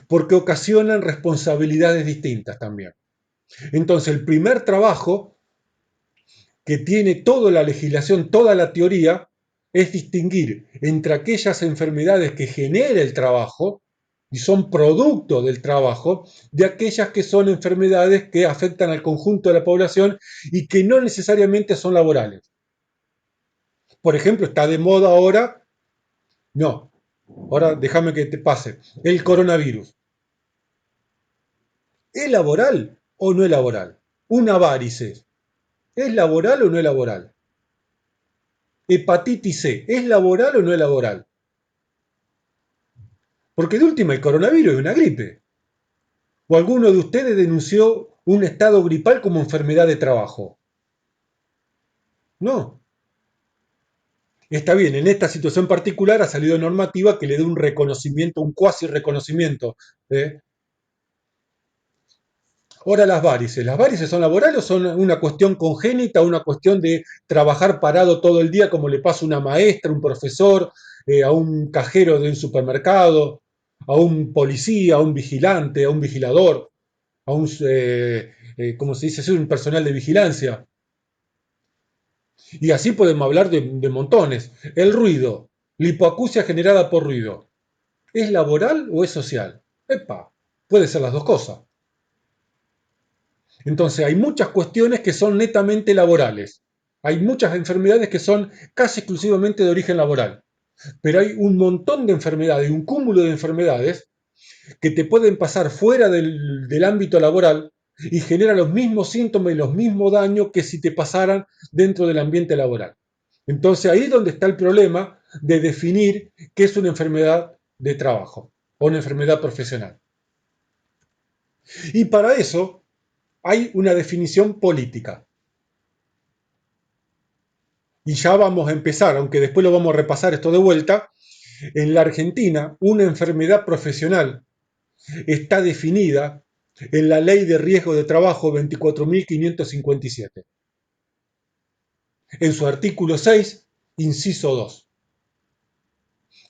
porque ocasionan responsabilidades distintas también. Entonces, el primer trabajo que tiene toda la legislación, toda la teoría, es distinguir entre aquellas enfermedades que genera el trabajo y son producto del trabajo, de aquellas que son enfermedades que afectan al conjunto de la población y que no necesariamente son laborales. Por ejemplo, está de moda ahora, no, ahora déjame que te pase, el coronavirus. ¿Es laboral o no es laboral? Una varices, ¿es laboral o no es laboral? Hepatitis C, ¿es laboral o no es laboral? Porque de última el coronavirus es una gripe. ¿O alguno de ustedes denunció un estado gripal como enfermedad de trabajo? No. Está bien, en esta situación particular ha salido normativa que le dé un reconocimiento, un cuasi reconocimiento. ¿Eh? Ahora las varices son laborales o son una cuestión congénita, una cuestión de trabajar parado todo el día como le pasa a una maestra, un profesor, a un cajero de un supermercado, a un policía, a un vigilante, a un vigilador, a un, ¿cómo se dice? Un personal de vigilancia. Y así podemos hablar de montones. El ruido, la hipoacusia generada por ruido, ¿es laboral o es social? Epa, puede ser las dos cosas. Entonces hay muchas cuestiones que son netamente laborales. Hay muchas enfermedades que son casi exclusivamente de origen laboral. Pero hay un montón de enfermedades, un cúmulo de enfermedades que te pueden pasar fuera del ámbito laboral y generan los mismos síntomas y los mismos daños que si te pasaran dentro del ambiente laboral. Entonces ahí es donde está el problema de definir qué es una enfermedad de trabajo o una enfermedad profesional. Y para eso hay una definición política. Y ya vamos a empezar, aunque después lo vamos a repasar esto de vuelta. En la Argentina, una enfermedad profesional está definida en la Ley de Riesgo de Trabajo 24.557, en su artículo 6, inciso 2.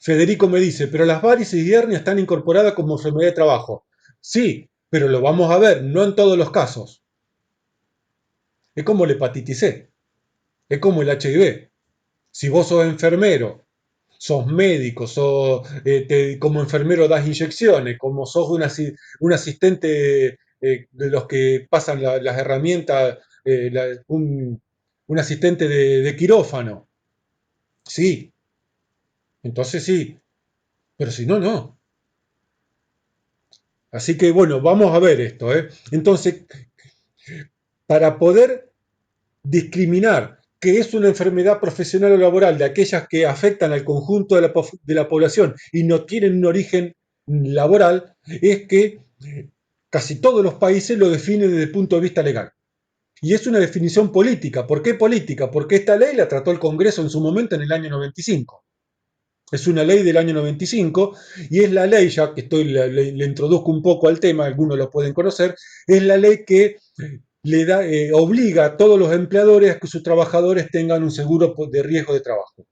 Federico me dice, pero las varices y hernias están incorporadas como enfermedad de trabajo. Sí, pero lo vamos a ver, no en todos los casos. Es como la hepatitis C, es como el HIV. Si vos sos enfermero, sos médico, como enfermero das inyecciones, como sos un asistente de los que pasan las herramientas, un asistente de quirófano. Sí, entonces sí, pero si no, no. Así que bueno, vamos a ver esto. Entonces, para poder discriminar qué es una enfermedad profesional o laboral de aquellas que afectan al conjunto de la población y no tienen un origen laboral, es que casi todos los países lo definen desde el punto de vista legal. Y es una definición política. ¿Por qué política? Porque esta ley la trató el Congreso en su momento en el año 95. Es una ley del año 95 y es la ley, ya que le introduzco un poco al tema, algunos lo pueden conocer, es la ley que obliga a todos los empleadores a que sus trabajadores tengan un seguro de riesgo de trabajo,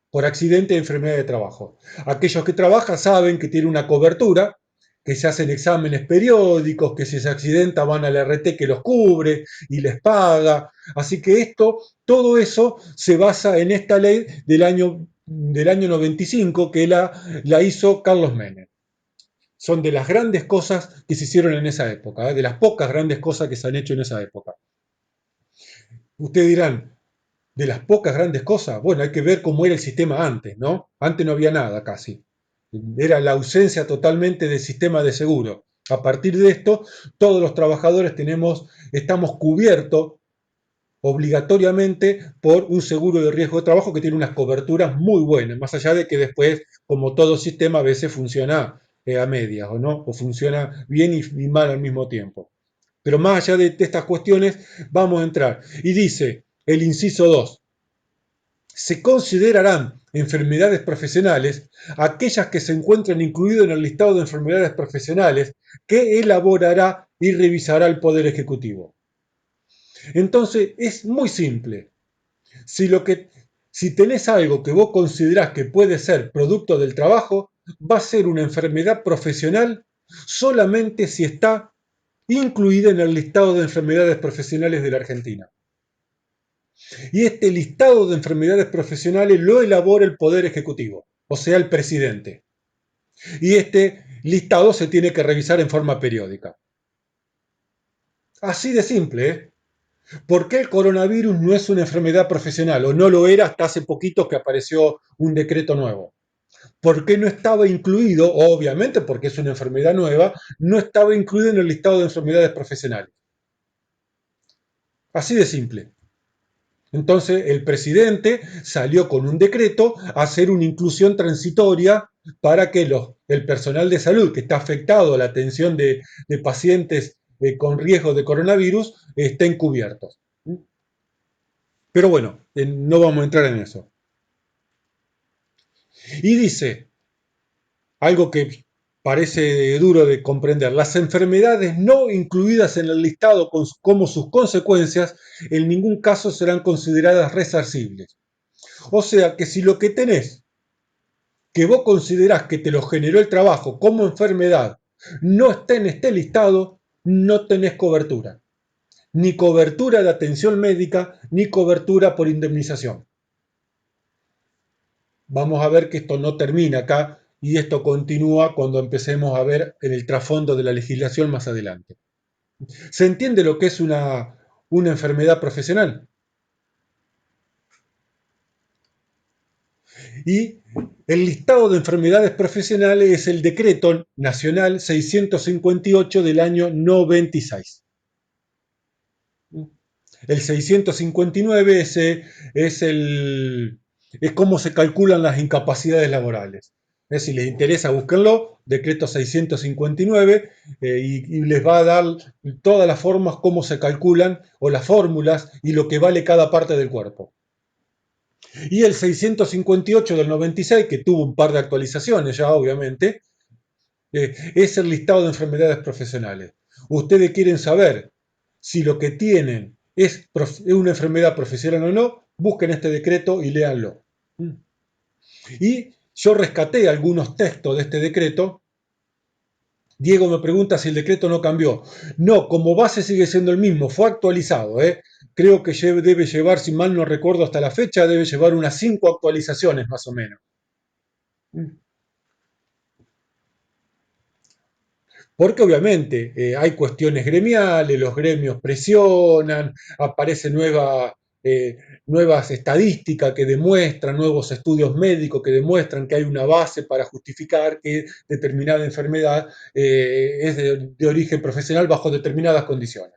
por accidente y enfermedad de trabajo. Aquellos que trabajan saben que tiene una cobertura, que se hacen exámenes periódicos, que si se accidenta van al RT que los cubre y les paga. Así que todo eso se basa en esta ley del año 95 que la hizo Carlos Menem. Son de las grandes cosas que se hicieron en esa época, de las pocas grandes cosas que se han hecho en esa época. Ustedes dirán, de las pocas grandes cosas, bueno, hay que ver cómo era el sistema antes, ¿no? Antes no había nada casi. Era la ausencia totalmente del sistema de seguro. A partir de esto, todos los trabajadores estamos cubiertos obligatoriamente por un seguro de riesgo de trabajo que tiene unas coberturas muy buenas, más allá de que después, como todo sistema, a veces funciona a medias, ¿o no? O funciona bien y mal al mismo tiempo. Pero más allá de estas cuestiones, vamos a entrar. Y dice el inciso 2: se considerarán enfermedades profesionales aquellas que se encuentren incluidas en el listado de enfermedades profesionales que elaborará y revisará el Poder Ejecutivo. Entonces, es muy simple. Si, lo que, si tenés algo que vos considerás que puede ser producto del trabajo, va a ser una enfermedad profesional solamente si está incluida en el listado de enfermedades profesionales de la Argentina. Y este listado de enfermedades profesionales lo elabora el Poder Ejecutivo, o sea, el presidente. Y este listado se tiene que revisar en forma periódica. Así de simple, ¿eh? ¿Por qué el coronavirus no es una enfermedad profesional? O no lo era hasta hace poquito que apareció un decreto nuevo. ¿Por qué no estaba incluido? Obviamente porque es una enfermedad nueva, no estaba incluido en el listado de enfermedades profesionales. Así de simple. Entonces el presidente salió con un decreto a hacer una inclusión transitoria para que el personal de salud que está afectado a la atención de pacientes con riesgo de coronavirus estén cubiertos. Pero bueno, no vamos a entrar en eso. Y dice algo que parece duro de comprender: las enfermedades no incluidas en el listado como sus consecuencias en ningún caso serán consideradas resarcibles. O sea que si lo que tenés, que vos considerás que te lo generó el trabajo como enfermedad, no está en este listado, no tenés cobertura. Ni cobertura de atención médica, ni cobertura por indemnización. Vamos a ver que esto no termina acá y esto continúa cuando empecemos a ver en el trasfondo de la legislación más adelante. ¿Se entiende lo que es una enfermedad profesional? Y el listado de enfermedades profesionales es el Decreto Nacional 658 del año 96. El 659 es cómo se calculan las incapacidades laborales. Si les interesa, búsquenlo, decreto 659, y les va a dar todas las formas, cómo se calculan, o las fórmulas, y lo que vale cada parte del cuerpo. Y el 658 del 96, que tuvo un par de actualizaciones ya, obviamente, es el listado de enfermedades profesionales. Ustedes quieren saber si lo que tienen es una enfermedad profesional o no, busquen este decreto y léanlo. Y yo rescaté algunos textos de este decreto. Diego me pregunta si el decreto no cambió. No, como base sigue siendo el mismo, fue actualizado. Creo que debe llevar, si mal no recuerdo hasta la fecha, debe llevar unas 5 actualizaciones más o menos. Porque obviamente hay cuestiones gremiales, los gremios presionan, aparecen eh, nuevas estadísticas que demuestran, nuevos estudios médicos que demuestran que hay una base para justificar que determinada enfermedad es de origen profesional bajo determinadas condiciones.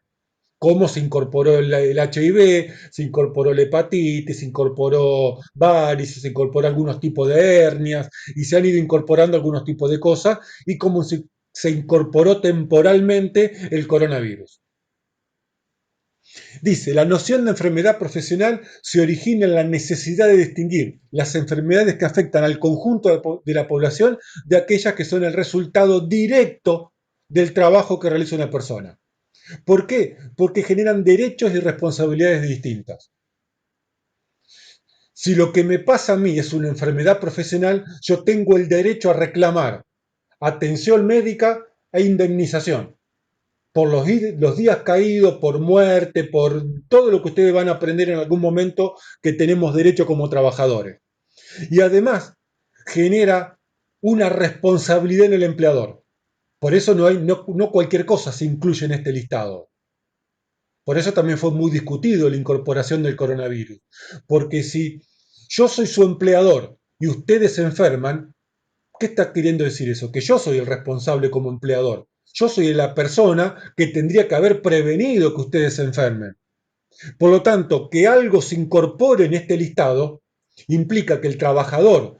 Cómo se incorporó el HIV, se incorporó la hepatitis, se incorporó varices, se incorporó algunos tipos de hernias y se han ido incorporando algunos tipos de cosas y cómo se incorporó temporalmente el coronavirus. Dice, la noción de enfermedad profesional se origina en la necesidad de distinguir las enfermedades que afectan al conjunto de la población de aquellas que son el resultado directo del trabajo que realiza una persona. ¿Por qué? Porque generan derechos y responsabilidades distintas. Si lo que me pasa a mí es una enfermedad profesional, yo tengo el derecho a reclamar atención médica e indemnización por los días caídos, por muerte, por todo lo que ustedes van a aprender en algún momento que tenemos derecho como trabajadores. Y además genera una responsabilidad en el empleador. Por eso no cualquier cosa se incluye en este listado. Por eso también fue muy discutido la incorporación del coronavirus. Porque si yo soy su empleador y ustedes se enferman, ¿qué está queriendo decir eso? Que yo soy el responsable como empleador. Yo soy la persona que tendría que haber prevenido que ustedes se enfermen. Por lo tanto, que algo se incorpore en este listado implica que el trabajador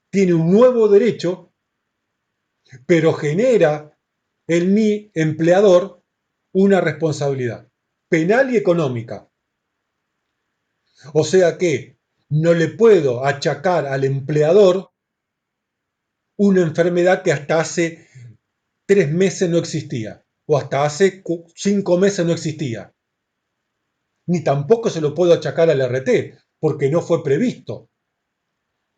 tiene un nuevo derecho, pero genera en mi empleador una responsabilidad penal y económica. O sea que no le puedo achacar al empleador una enfermedad que hasta hace 3 meses no existía, o hasta hace 5 meses no existía. Ni tampoco se lo puedo achacar al RT, porque no fue previsto.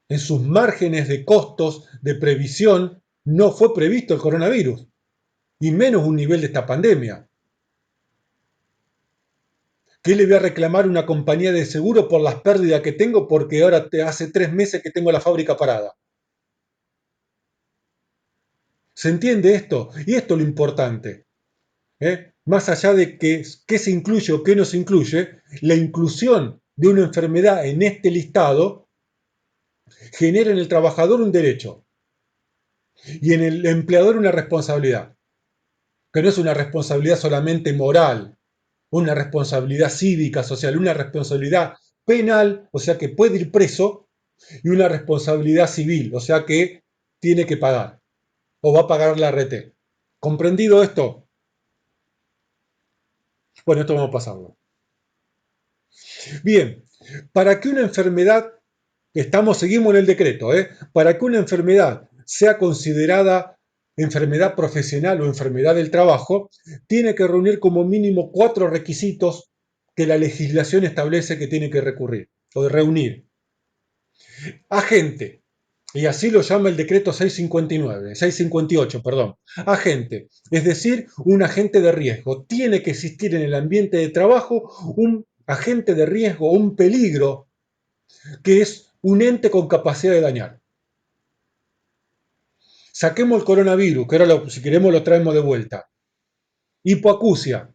En sus márgenes de costos de previsión no fue previsto el coronavirus, y menos un nivel de esta pandemia. ¿Qué le voy a reclamar a una compañía de seguro por las pérdidas que tengo porque ahora hace 3 meses que tengo la fábrica parada? ¿Se entiende esto? Y esto es lo importante. Más allá de qué se incluye o qué no se incluye, la inclusión de una enfermedad en este listado genera en el trabajador un derecho y en el empleador una responsabilidad, que no es una responsabilidad solamente moral, una responsabilidad cívica, social, una responsabilidad penal, o sea que puede ir preso, y una responsabilidad civil, o sea que tiene que pagar o va a pagar la RT. ¿Comprendido esto? Bueno, esto vamos a pasarlo. Bien, para que una enfermedad, seguimos en el decreto, para que una enfermedad sea considerada enfermedad profesional o enfermedad del trabajo, tiene que reunir como mínimo 4 requisitos que la legislación establece que tiene que recurrir o de reunir. Agente, y así lo llama el decreto 658, perdón. Agente, es decir, un agente de riesgo. Tiene que existir en el ambiente de trabajo un agente de riesgo, un peligro, que es un ente con capacidad de dañar. Saquemos el coronavirus, que ahora si queremos lo traemos de vuelta. Hipoacusia.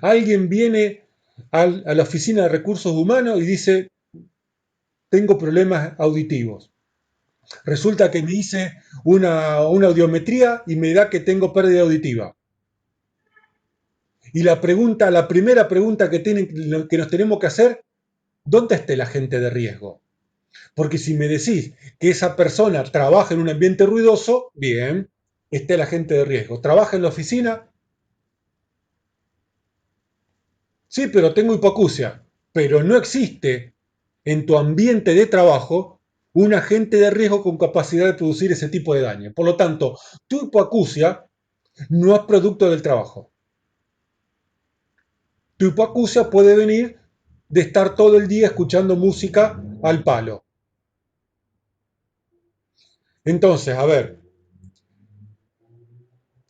Alguien viene a la oficina de recursos humanos y dice, tengo problemas auditivos. Resulta que me hice una audiometría y me da que tengo pérdida auditiva. Y la primera pregunta que nos tenemos que hacer, ¿dónde está el agente de riesgo? Porque si me decís que esa persona trabaja en un ambiente ruidoso, bien, está el agente de riesgo. ¿Trabaja en la oficina? Sí, pero tengo hipoacusia. Pero no existe en tu ambiente de trabajo un agente de riesgo con capacidad de producir ese tipo de daño. Por lo tanto, tu hipoacusia no es producto del trabajo. Tu hipoacusia puede venir de estar todo el día escuchando música al palo. Entonces, a ver,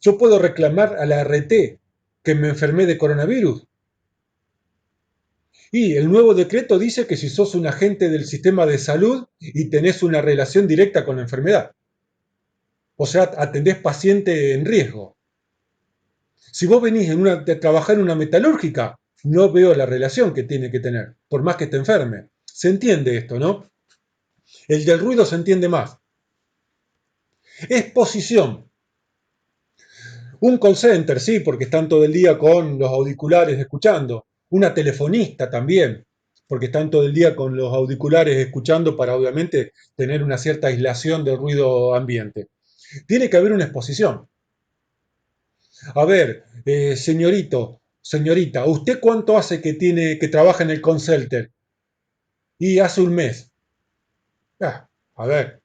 yo puedo reclamar a la RT que me enfermé de coronavirus. Y el nuevo decreto dice que si sos un agente del sistema de salud y tenés una relación directa con la enfermedad, o sea, atendés paciente en riesgo. Si vos venís de trabajar en una metalúrgica, no veo la relación que tiene que tener, por más que te enferme. Se entiende esto, ¿no? El del ruido se entiende más. Exposición. Un call center, sí, porque están todo el día con los auriculares escuchando. Una telefonista también, porque están todo el día con los auriculares escuchando para obviamente tener una cierta aislación del ruido ambiente. Tiene que haber una exposición. A ver, señorito, señorita, ¿usted cuánto hace que trabaja en el call center? Y hace un mes. A ver,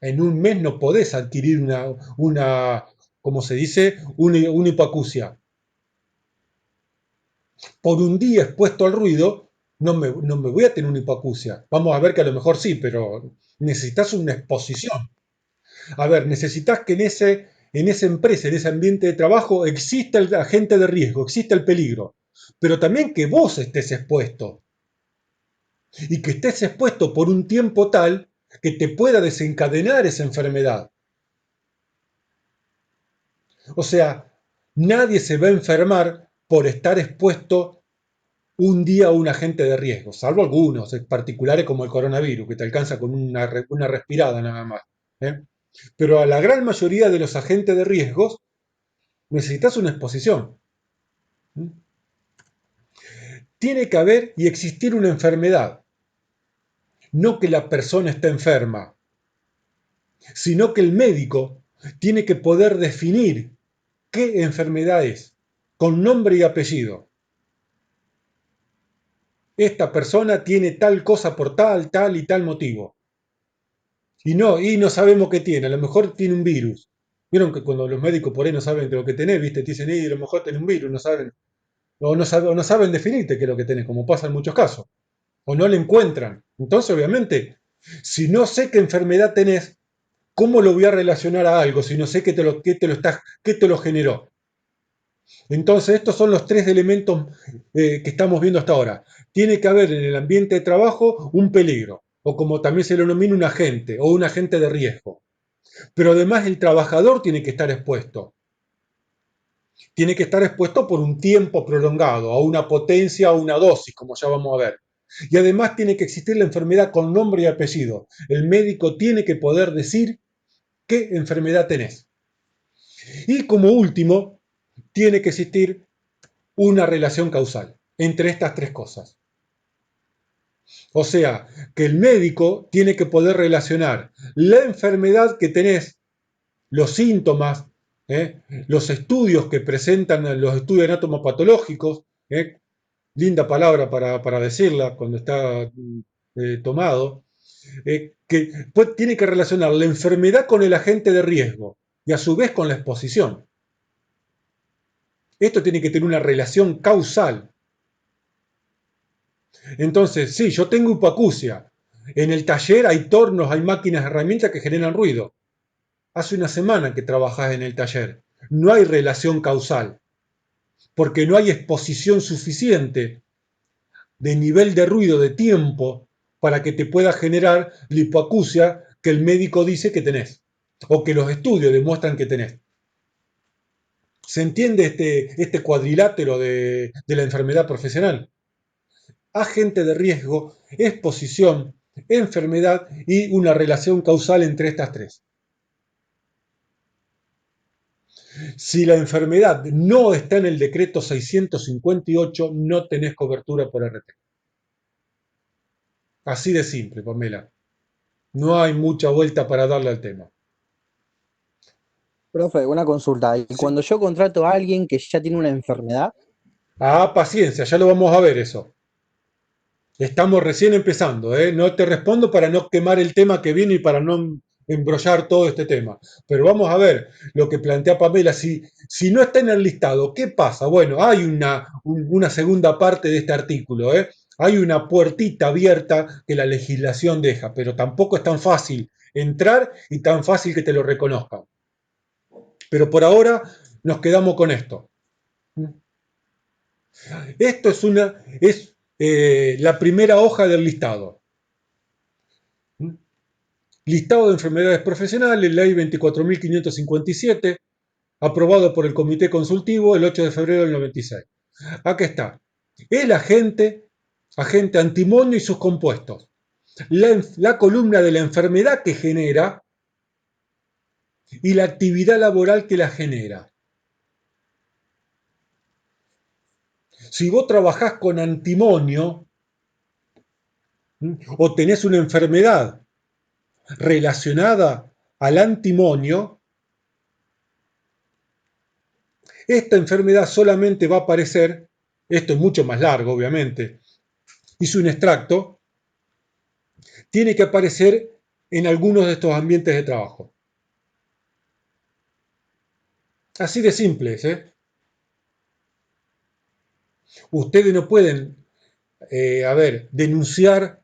en un mes no podés adquirir como se dice, una hipoacusia. Por un día expuesto al ruido, no me voy a tener una hipoacusia. Vamos a ver que a lo mejor sí, pero necesitas una exposición. A ver, necesitas que en esa empresa, en ese ambiente de trabajo, exista el agente de riesgo, exista el peligro, pero también que vos estés expuesto y que estés expuesto por un tiempo tal que te pueda desencadenar esa enfermedad. O sea, nadie se va a enfermar por estar expuesto un día a un agente de riesgo, salvo algunos particulares como el coronavirus, que te alcanza con una respirada nada más. ¿eh? Pero a la gran mayoría de los agentes de riesgos Necesitas una exposición. Tiene que haber y existir una enfermedad. No que la persona está enferma, sino que el médico tiene que poder definir qué enfermedad es, con nombre y apellido. Esta persona tiene tal cosa por tal, tal y tal motivo. Y no sabemos qué tiene, a lo mejor tiene un virus. Vieron que cuando los médicos por ahí no saben de lo que tenés, ¿viste? Te dicen, a lo mejor tiene un virus, no saben, o no saben definirte qué es lo que tenés, como pasa en muchos casos. O no le encuentran. Entonces, obviamente, si no sé qué enfermedad tenés, ¿cómo lo voy a relacionar a algo si no sé qué te lo generó? Entonces, estos son los tres elementos que estamos viendo hasta ahora. Tiene que haber en el ambiente de trabajo un peligro, o como también se lo denomina un agente, o un agente de riesgo. Pero además el trabajador tiene que estar expuesto. Tiene que estar expuesto por un tiempo prolongado, a una potencia o una dosis, como ya vamos a ver. Y además tiene que existir la enfermedad con nombre y apellido. El médico tiene que poder decir qué enfermedad tenés. Y como último, tiene que existir una relación causal entre estas tres cosas. O sea, que el médico tiene que poder relacionar la enfermedad que tenés, los síntomas, los estudios que presentan los estudios anatomopatológicos, linda palabra para decirla cuando está tomado, que pues, tiene que relacionar la enfermedad con el agente de riesgo y a su vez con la exposición. Esto tiene que tener una relación causal. Entonces, sí, yo tengo hipoacusia. En el taller hay tornos, hay máquinas, herramientas que generan ruido. Hace una semana que trabajás en el taller. No hay relación causal, porque no hay exposición suficiente de nivel de ruido, de tiempo, para que te pueda generar la hipoacusia que el médico dice que tenés, o que los estudios demuestran que tenés. ¿Se entiende este cuadrilátero de la enfermedad profesional? Agente de riesgo, exposición, enfermedad y una relación causal entre estas tres. Si la enfermedad no está en el decreto 658, no tenés cobertura por RT. Así de simple, Pamela. No hay mucha vuelta para darle al tema. Profe, una consulta. Y Sí. cuando yo contrato a alguien que ya tiene una enfermedad, Ah, paciencia, ya lo vamos a ver eso. Estamos recién empezando, ¿eh? No te respondo para no quemar el tema que viene y para no embrollar todo este tema. Pero vamos a ver lo que plantea Pamela. Si no está en el listado, ¿qué pasa? Bueno, hay una segunda parte de este artículo, ¿eh? Hay una puertita abierta que la legislación deja, pero tampoco es tan fácil entrar y tan fácil que te lo reconozcan. Pero por ahora nos quedamos con esto. Esto es la primera hoja del listado. Listado de enfermedades profesionales, ley 24.557, aprobado por el Comité Consultivo el 8 de febrero del 96. Aquí está. El agente antimonio y sus compuestos. La columna de la enfermedad que genera y la actividad laboral que la genera. Si vos trabajás con antimonio o tenés una enfermedad relacionada al antimonio, esta enfermedad solamente va a aparecer, esto es mucho más largo obviamente, hice un extracto, tiene que aparecer en algunos de estos ambientes de trabajo. Así de simples, ¿eh? Ustedes no pueden, denunciar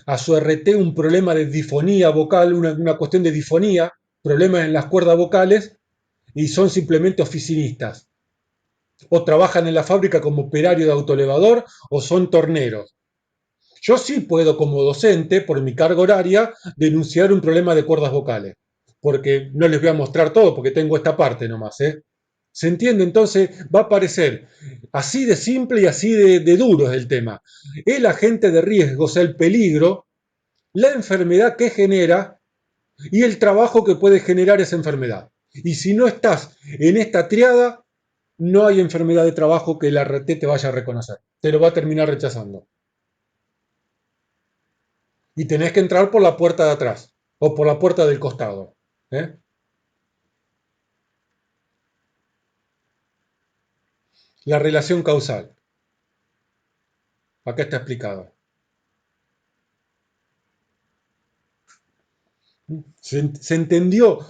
a su RT un problema de disfonía vocal, una cuestión de disfonía, problemas en las cuerdas vocales, y son simplemente oficinistas. O trabajan en la fábrica como operario de autoelevador o son torneros. Yo sí puedo, como docente, por mi carga horaria, denunciar un problema de cuerdas vocales. Porque no les voy a mostrar todo, porque tengo esta parte nomás, ¿eh? ¿Se entiende? Entonces va a parecer así de simple y así de duro es el tema. El agente de riesgo, o sea, el peligro, la enfermedad que genera y el trabajo que puede generar esa enfermedad. Y si no estás en esta triada, no hay enfermedad de trabajo que la RT te vaya a reconocer. Te lo va a terminar rechazando. Y tenés que entrar por la puerta de atrás o por la puerta del costado. ¿Eh? La relación causal. Acá está explicado. Se entendió.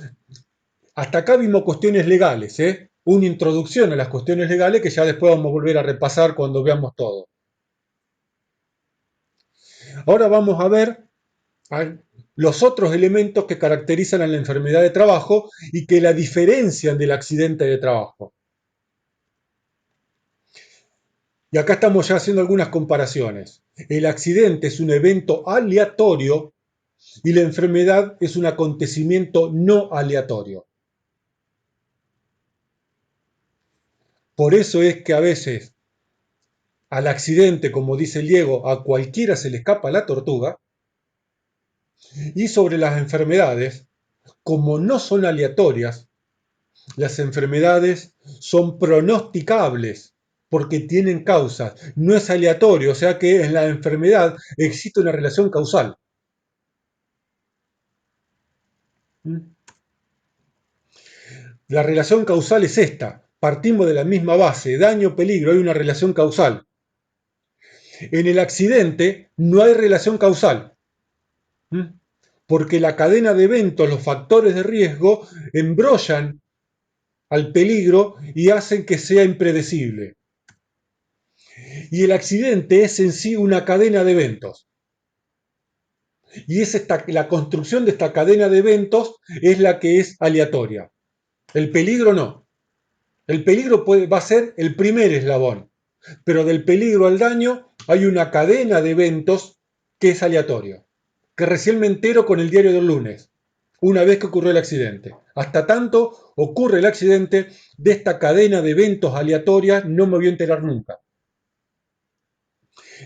Hasta acá vimos cuestiones legales, ¿eh? Una introducción a las cuestiones legales que ya después vamos a volver a repasar cuando veamos todo. Ahora vamos a ver los otros elementos que caracterizan a la enfermedad de trabajo y que la diferencian del accidente de trabajo. Y acá estamos ya haciendo algunas comparaciones. El accidente es un evento aleatorio y la enfermedad es un acontecimiento no aleatorio. Por eso es que a veces al accidente, como dice el Diego, a cualquiera se le escapa la tortuga. Y sobre las enfermedades, como no son aleatorias, las enfermedades son pronosticables porque tienen causas. No es aleatorio, o sea que en la enfermedad existe una relación causal. La relación causal es esta. Partimos de la misma base, daño-peligro, hay una relación causal. En el accidente no hay relación causal, porque la cadena de eventos, los factores de riesgo, embrollan al peligro y hacen que sea impredecible. Y el accidente es en sí una cadena de eventos. Y es la construcción de esta cadena de eventos es la que es aleatoria. El peligro no. El peligro va a ser el primer eslabón, pero del peligro al daño hay una cadena de eventos que es aleatoria, que recién me entero con el diario del lunes, una vez que ocurrió el accidente. Hasta tanto ocurre el accidente, de esta cadena de eventos aleatorias no me voy a enterar nunca.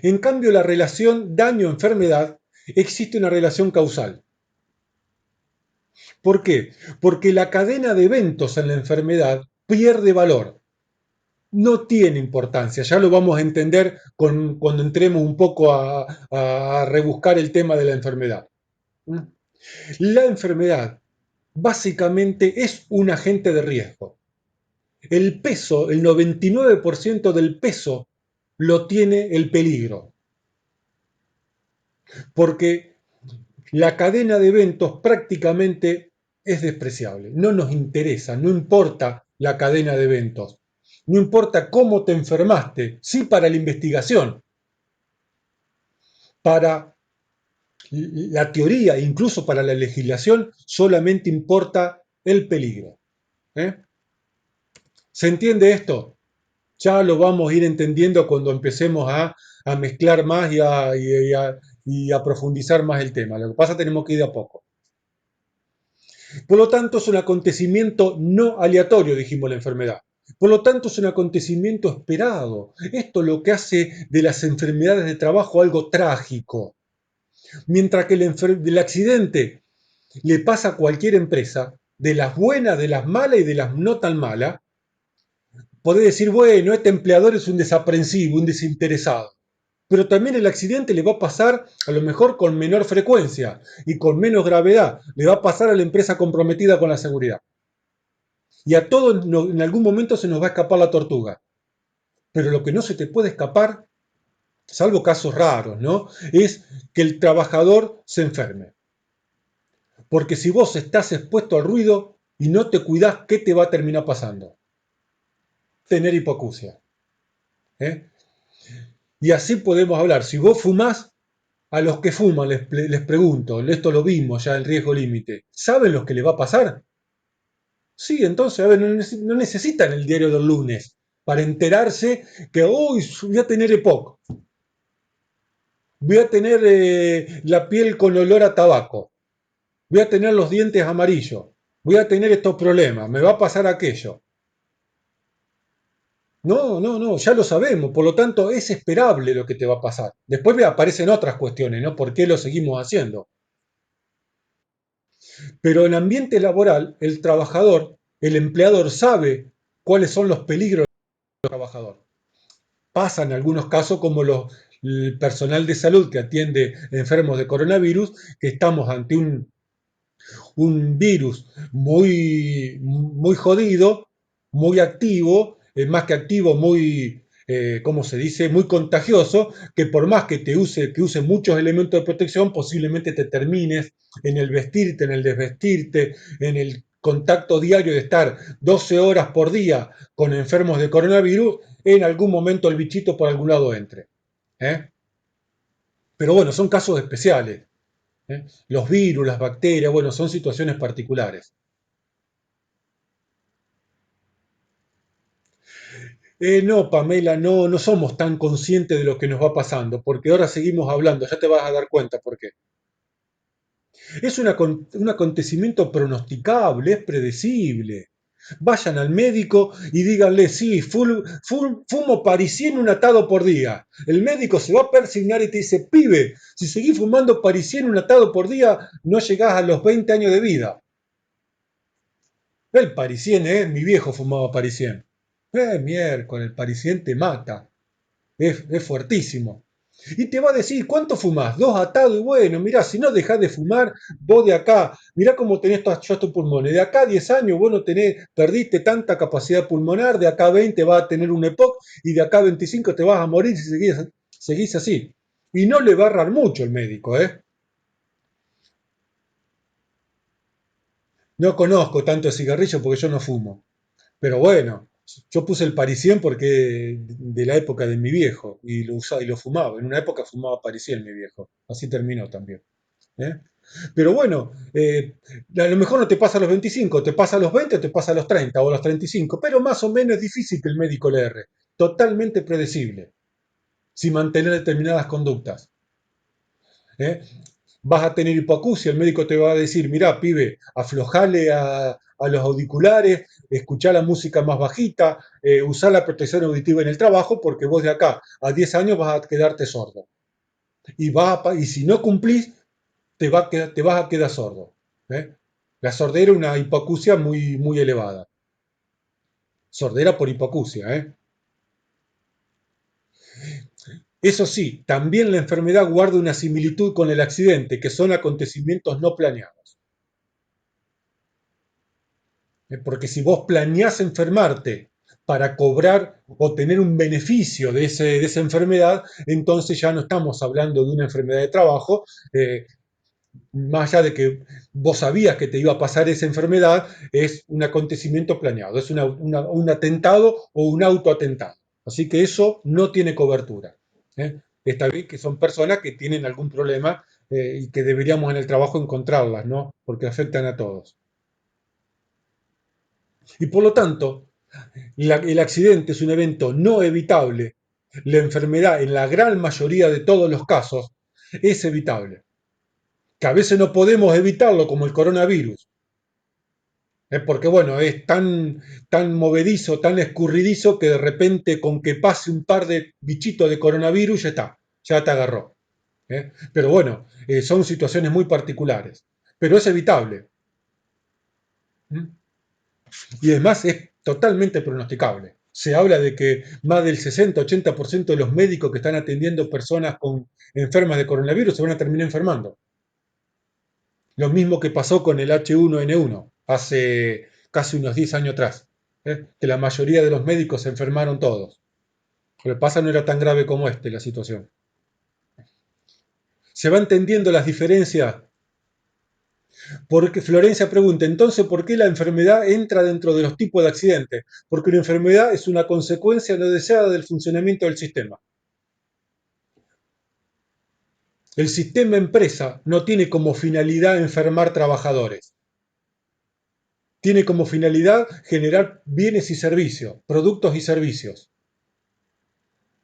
En cambio, la relación daño-enfermedad existe una relación causal. ¿Por qué? Porque la cadena de eventos en la enfermedad pierde valor. No tiene importancia, ya lo vamos a entender cuando entremos un poco a rebuscar el tema de la enfermedad. La enfermedad básicamente es un agente de riesgo. El peso, el 99% del peso lo tiene el peligro. Porque la cadena de eventos prácticamente es despreciable. No nos interesa, no importa la cadena de eventos. No importa cómo te enfermaste, sí para la investigación, para la teoría, incluso para la legislación, solamente importa el peligro. ¿Eh? ¿Se entiende esto? Ya lo vamos a ir entendiendo cuando empecemos a mezclar más y a profundizar más el tema. Lo que pasa es que tenemos que ir de a poco. Por lo tanto, es un acontecimiento no aleatorio, dijimos la enfermedad. Por lo tanto, es un acontecimiento esperado. Esto es lo que hace de las enfermedades de trabajo algo trágico. Mientras que el accidente le pasa a cualquier empresa, de las buenas, de las malas y de las no tan malas, podés decir, bueno, este empleador es un desaprensivo, un desinteresado. Pero también el accidente le va a pasar a lo mejor con menor frecuencia y con menos gravedad. Le va a pasar a la empresa comprometida con la seguridad. Y a todos en algún momento se nos va a escapar la tortuga. Pero lo que no se te puede escapar, salvo casos raros, ¿no? Es que el trabajador se enferme. Porque si vos estás expuesto al ruido y no te cuidás, ¿qué te va a terminar pasando? Tener hipoacusia. ¿Eh? Y así podemos hablar. Si vos fumás, a los que fuman les pregunto, esto lo vimos ya en riesgo límite, ¿saben lo que les va a pasar? Sí, entonces, a ver, no necesitan el diario del lunes para enterarse que hoy voy a tener EPOC, voy a tener la piel con olor a tabaco, voy a tener los dientes amarillos, voy a tener estos problemas, me va a pasar aquello. No, no, no, ya lo sabemos, por lo tanto es esperable lo que te va a pasar. Después aparecen otras cuestiones, ¿no? ¿Por qué lo seguimos haciendo? Pero en ambiente laboral, el trabajador el empleador sabe cuáles son los peligros del trabajador. Pasa en algunos casos como el personal de salud que atiende enfermos de coronavirus, que estamos ante un virus muy jodido, muy activo, más que activo, muy, ¿cómo se dice?, muy contagioso, que por más que use muchos elementos de protección, posiblemente te termines en el vestirte, en el desvestirte, en el contacto diario de estar 12 horas por día con enfermos de coronavirus, en algún momento el bichito por algún lado entre. ¿Eh? Pero bueno, son casos especiales. ¿Eh? Los virus, las bacterias, bueno, son situaciones particulares. No, Pamela, no somos tan conscientes de lo que nos va pasando, porque ahora seguimos hablando, ya te vas a dar cuenta por qué. Es un acontecimiento pronosticable, es predecible. Vayan al médico y díganle, sí, fumo parisien un atado por día. El médico se va a persignar y te dice, pibe, si seguís fumando parisien un atado por día, no llegás a los 20 años de vida. El parisien, mi viejo fumaba parisien. Miércoles, el parisien te mata. Es fuertísimo. Y te va a decir, ¿cuánto fumás? Dos atados. Y bueno, mirá, si no dejás de fumar, vos de acá, mirá cómo tenés estos pulmones. De acá a 10 años vos no tenés, perdiste tanta capacidad pulmonar, de acá a 20 vas a tener un EPOC y de acá a 25 te vas a morir si seguís así. Y no le va a errar mucho el médico, ¿eh? No conozco tanto de cigarrillo porque yo no fumo. Pero bueno, yo puse el parisien porque de la época de mi viejo y lo usaba y lo fumaba. En una época fumaba parisien mi viejo. Así terminó también. ¿Eh? Pero bueno, a lo mejor no te pasa a los 25, te pasa a los 20 o te pasa a los 30 o a los 35, pero más o menos es difícil que el médico le erre. Totalmente predecible, si mantener determinadas conductas. ¿Eh? Vas a tener hipoacusia, el médico te va a decir, mirá, pibe, aflojale a los auriculares, escuchá la música más bajita, usá la protección auditiva en el trabajo, porque vos de acá a 10 años vas a quedarte sordo. Y si no cumplís, te vas a quedar sordo. ¿Eh? La sordera es una hipoacusia muy elevada. Sordera por hipoacusia. Eso sí, también la enfermedad guarda una similitud con el accidente, que son acontecimientos no planeados. Porque si vos planeás enfermarte para cobrar o tener un beneficio de esa enfermedad, entonces ya no estamos hablando de una enfermedad de trabajo, más allá de que vos sabías que te iba a pasar esa enfermedad, es un acontecimiento planeado, es un atentado o un autoatentado. Así que eso no tiene cobertura. ¿Eh? Está bien que son personas que tienen algún problema y que deberíamos en el trabajo encontrarlas, ¿no? Porque afectan a todos. Y por lo tanto, el accidente es un evento no evitable. La enfermedad, en la gran mayoría de todos los casos, es evitable. Que a veces no podemos evitarlo, como el coronavirus. Porque bueno, es tan movedizo, tan escurridizo, que de repente con que pase un par de bichitos de coronavirus ya está, ya te agarró. Pero bueno, son situaciones muy particulares. Pero es evitable. ¿Mm? Y además es totalmente pronosticable. Se habla de que más del 60-80% de los médicos que están atendiendo personas con enfermas de coronavirus se van a terminar enfermando. Lo mismo que pasó con el H1N1 hace casi unos 10 años atrás, que la mayoría de los médicos se enfermaron todos. Lo que pasa no era tan grave como la situación. ¿Se va entendiendo las diferencias? Porque Florencia pregunta, entonces, ¿por qué la enfermedad entra dentro de los tipos de accidentes? Porque una enfermedad es una consecuencia no deseada del funcionamiento del sistema. El sistema empresa no tiene como finalidad enfermar trabajadores. Tiene como finalidad generar bienes y servicios, productos y servicios.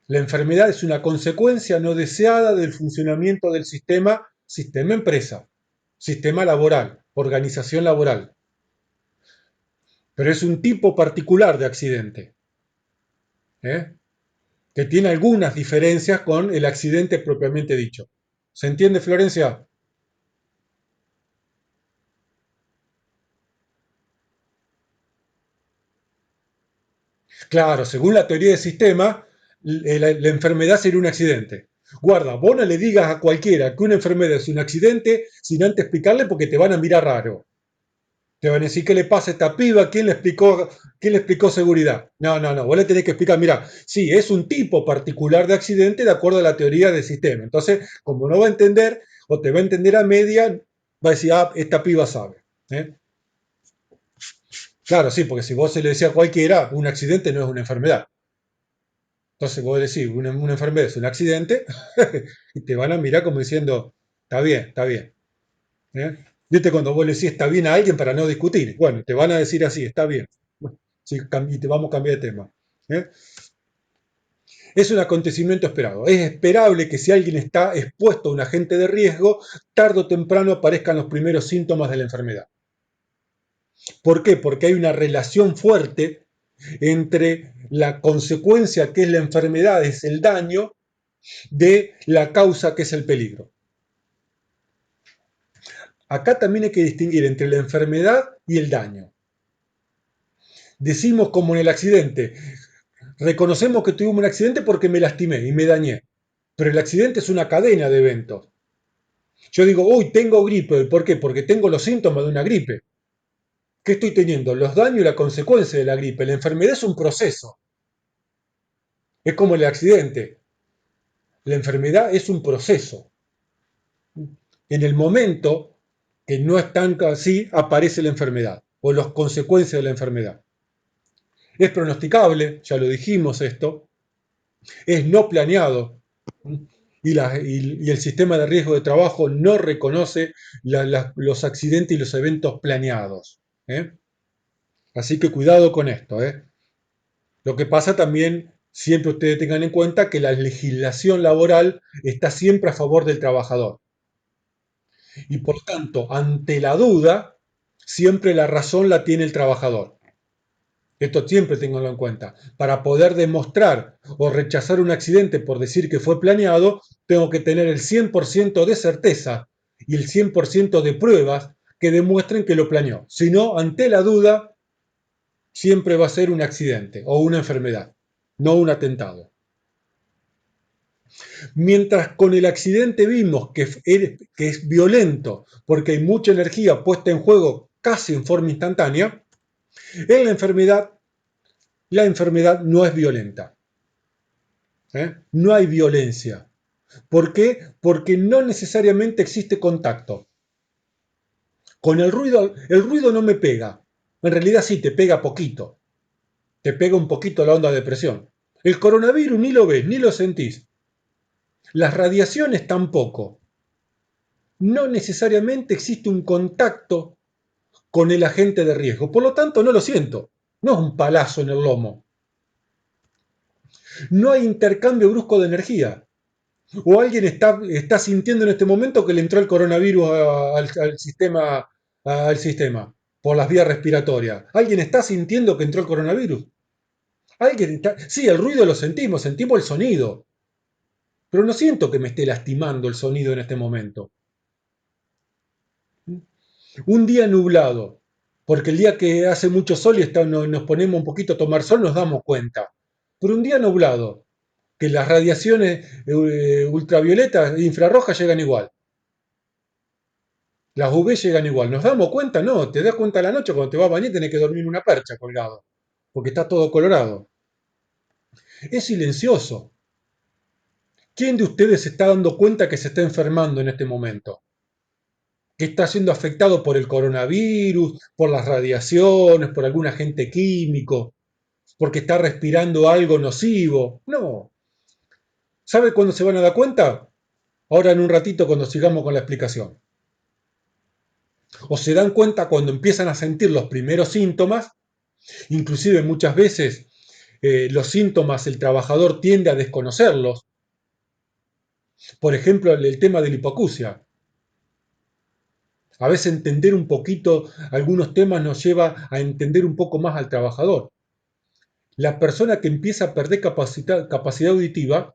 La enfermedad es una consecuencia no deseada del funcionamiento del sistema empresa, sistema laboral, organización laboral. Pero es un tipo particular de accidente, ¿eh? Que tiene algunas diferencias con el accidente propiamente dicho. ¿Se entiende, Florencia? Claro, según la teoría del sistema, la enfermedad sería un accidente. Guarda, vos no le digas a cualquiera que una enfermedad es un accidente sin antes explicarle porque te van a mirar raro. Te van a decir, ¿qué le pasa a esta piba? Quién le explicó seguridad? No, no, no. Vos le tenés que explicar, mira, sí, es un tipo particular de accidente de acuerdo a la teoría del sistema. Entonces, como no va a entender o te va a entender a media, va a decir, ah, esta piba sabe. ¿Eh? Claro, sí, porque si vos se le decía a cualquiera, un accidente no es una enfermedad. Entonces vos decís, una enfermedad es un accidente y te van a mirar como diciendo, está bien, está bien. ¿Eh? ¿Viste cuando vos le decís está bien a alguien para no discutir? Bueno, te van a decir así, está bien. Bueno, sí, y te vamos a cambiar de tema. ¿Eh? Es un acontecimiento esperado. Es esperable que si alguien está expuesto a un agente de riesgo, tarde o temprano aparezcan los primeros síntomas de la enfermedad. ¿Por qué? Porque hay una relación fuerte entre la consecuencia que es la enfermedad, es el daño, de la causa que es el peligro. Acá también hay que distinguir entre la enfermedad y el daño. Decimos como en el accidente, reconocemos que tuvimos un accidente porque me lastimé y me dañé, pero el accidente es una cadena de eventos. Yo digo, uy, tengo gripe, ¿por qué? Porque tengo los síntomas de una gripe. ¿Qué estoy teniendo? Los daños y la consecuencia de la gripe. La enfermedad es un proceso, es como el accidente. La enfermedad es un proceso. En el momento que no es tan así, aparece la enfermedad o las consecuencias de la enfermedad. Es pronosticable, ya lo dijimos esto, es no planeado y el sistema de riesgo de trabajo no reconoce los accidentes y los eventos planeados. ¿Eh? Así que cuidado con esto. ¿Eh? Lo que pasa también, siempre ustedes tengan en cuenta que la legislación laboral está siempre a favor del trabajador. Y por tanto, ante la duda, siempre la razón la tiene el trabajador. Esto siempre tenganlo en cuenta. Para poder demostrar o rechazar un accidente por decir que fue planeado, tengo que tener el 100% de certeza y el 100% de pruebas que demuestren que lo planeó. Si no, ante la duda, siempre va a ser un accidente o una enfermedad, no un atentado. Mientras con el accidente vimos que es violento porque hay mucha energía puesta en juego casi en forma instantánea, en la enfermedad no es violenta. No hay violencia. ¿Por qué? Porque no necesariamente existe contacto. Con el ruido no me pega. En realidad sí, te pega poquito. Te pega un poquito la onda de presión. El coronavirus ni lo ves, ni lo sentís. Las radiaciones tampoco. No necesariamente existe un contacto con el agente de riesgo. Por lo tanto, no lo siento. No es un palazo en el lomo. No hay intercambio brusco de energía. O alguien está sintiendo en este momento que le entró el coronavirus al sistema por las vías respiratorias. ¿Alguien está sintiendo que entró el coronavirus? ¿Alguien está? Sí, el ruido lo sentimos el sonido, pero no siento que me esté lastimando el sonido en este momento. Un día nublado, porque el día que hace mucho sol y nos ponemos un poquito a tomar sol nos damos cuenta. Pero un día nublado, que las radiaciones ultravioletas e infrarrojas llegan igual. Las UV llegan igual. ¿Nos damos cuenta? No, te das cuenta a la noche cuando te vas a bañar y tenés que dormir en una percha colgado, porque está todo colorado. Es silencioso. ¿Quién de ustedes se está dando cuenta que se está enfermando en este momento? Que está siendo afectado por el coronavirus, por las radiaciones, por algún agente químico, porque está respirando algo nocivo. No. ¿Sabe cuándo se van a dar cuenta? Ahora en un ratito cuando sigamos con la explicación. O se dan cuenta cuando empiezan a sentir los primeros síntomas. Inclusive muchas veces los síntomas el trabajador tiende a desconocerlos. Por ejemplo, el tema de la hipoacusia. A veces entender un poquito algunos temas nos lleva a entender un poco más al trabajador. La persona que empieza a perder capacidad auditiva,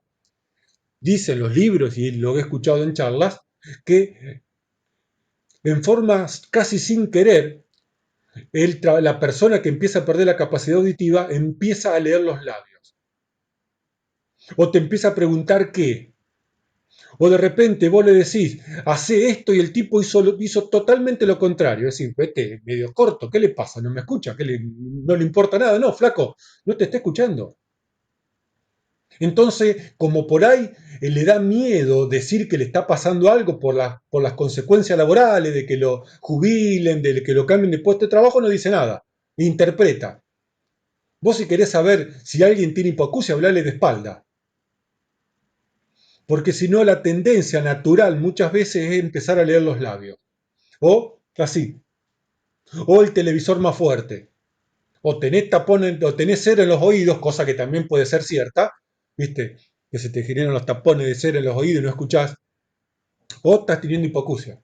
dicen los libros y lo he escuchado en charlas, que en forma casi sin querer La persona que empieza a perder la capacidad auditiva empieza a leer los labios. O te empieza a preguntar qué. O de repente vos le decís, hace esto y el tipo hizo totalmente lo contrario. Es decir, vete medio corto, ¿qué le pasa? ¿No me escucha? ¿No le importa nada? No, flaco, no te está escuchando. Entonces, como por ahí le da miedo decir que le está pasando algo por las consecuencias laborales, de que lo jubilen, de que lo cambien de puesto de trabajo, no dice nada. Interpreta. Vos si querés saber si alguien tiene hipoacusia, hablale de espalda. Porque si no, la tendencia natural muchas veces es empezar a leer los labios. O así. O el televisor más fuerte. O tenés tapones, o tenés cera en los oídos, cosa que también puede ser cierta, ¿viste? Que se te generan los tapones de cera en los oídos y no escuchás. O estás teniendo hipoacusia.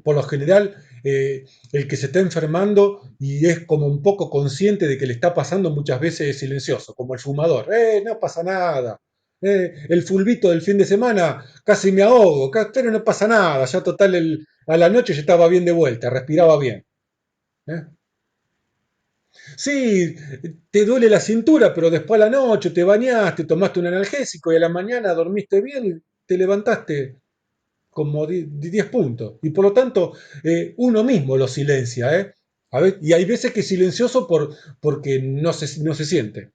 Por lo general, el que se está enfermando y es como un poco consciente de que le está pasando muchas veces es silencioso, como el fumador. No pasa nada. El fulbito del fin de semana casi me ahogo, pero no pasa nada. Ya total, a la noche ya estaba bien de vuelta, respiraba bien. ¿Eh? Sí, te duele la cintura, pero después a la noche te bañaste, tomaste un analgésico y a la mañana dormiste bien y te levantaste como 10 puntos. Y por lo tanto, uno mismo lo silencia. A ver, y hay veces que es silencioso porque no se siente.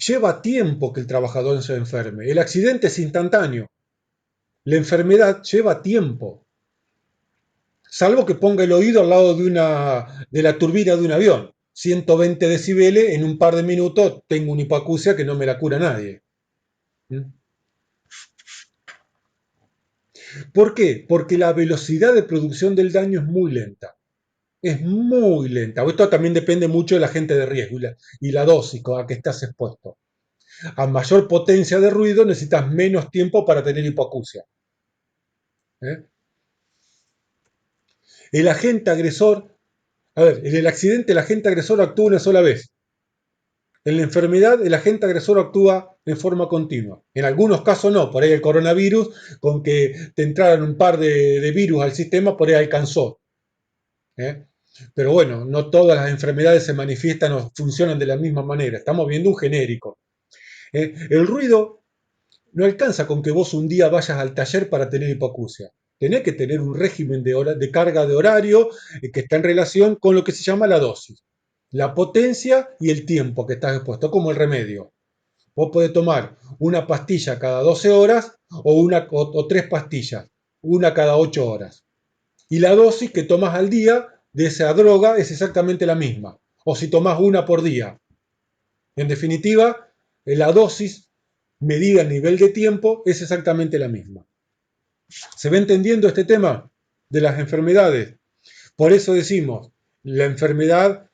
Lleva tiempo que el trabajador se enferme. El accidente es instantáneo. La enfermedad lleva tiempo. Salvo que ponga el oído al lado de la turbina de un avión. 120 decibeles, en un par de minutos tengo una hipoacusia que no me la cura nadie. ¿Mm? ¿Por qué? Porque la velocidad de producción del daño es muy lenta. Es muy lenta. Esto también depende mucho del agente de riesgo y la dosis a que estás expuesto. A mayor potencia de ruido necesitas menos tiempo para tener hipoacusia. ¿Eh? El agente agresor, a ver, en el accidente el agente agresor actúa una sola vez. En la enfermedad el agente agresor actúa en forma continua. En algunos casos no, por ahí el coronavirus, con que te entraran un par de virus al sistema, por ahí alcanzó. ¿Eh? Pero bueno, no todas las enfermedades se manifiestan o funcionan de la misma manera. Estamos viendo un genérico. El ruido no alcanza con que vos un día vayas al taller para tener hipoacusia. Tenés que tener un régimen de carga de horario que está en relación con lo que se llama la dosis, la potencia y el tiempo que estás expuesto, como el remedio. Vos podés tomar una pastilla cada 12 horas o 3 pastillas, una cada 8 horas. Y la dosis que tomas al día de esa droga es exactamente la misma. O si tomás una por día. En definitiva, la dosis medida a nivel de tiempo es exactamente la misma. ¿Se va entendiendo este tema de las enfermedades? Por eso decimos, la enfermedad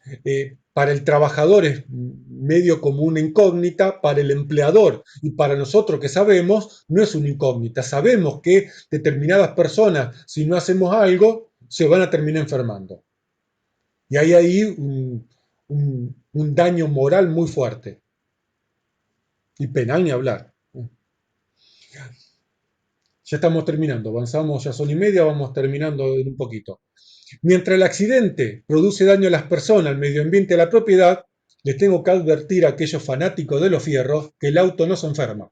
para el trabajador es medio como una incógnita, para el empleador y para nosotros que sabemos, no es una incógnita. Sabemos que determinadas personas, si no hacemos algo, se van a terminar enfermando. Y hay ahí un daño moral muy fuerte. Y penal ni hablar. Ya estamos terminando, avanzamos, ya son y media, vamos terminando en un poquito. Mientras el accidente produce daño a las personas, al medio ambiente y a la propiedad, les tengo que advertir a aquellos fanáticos de los fierros que el auto no se enferma.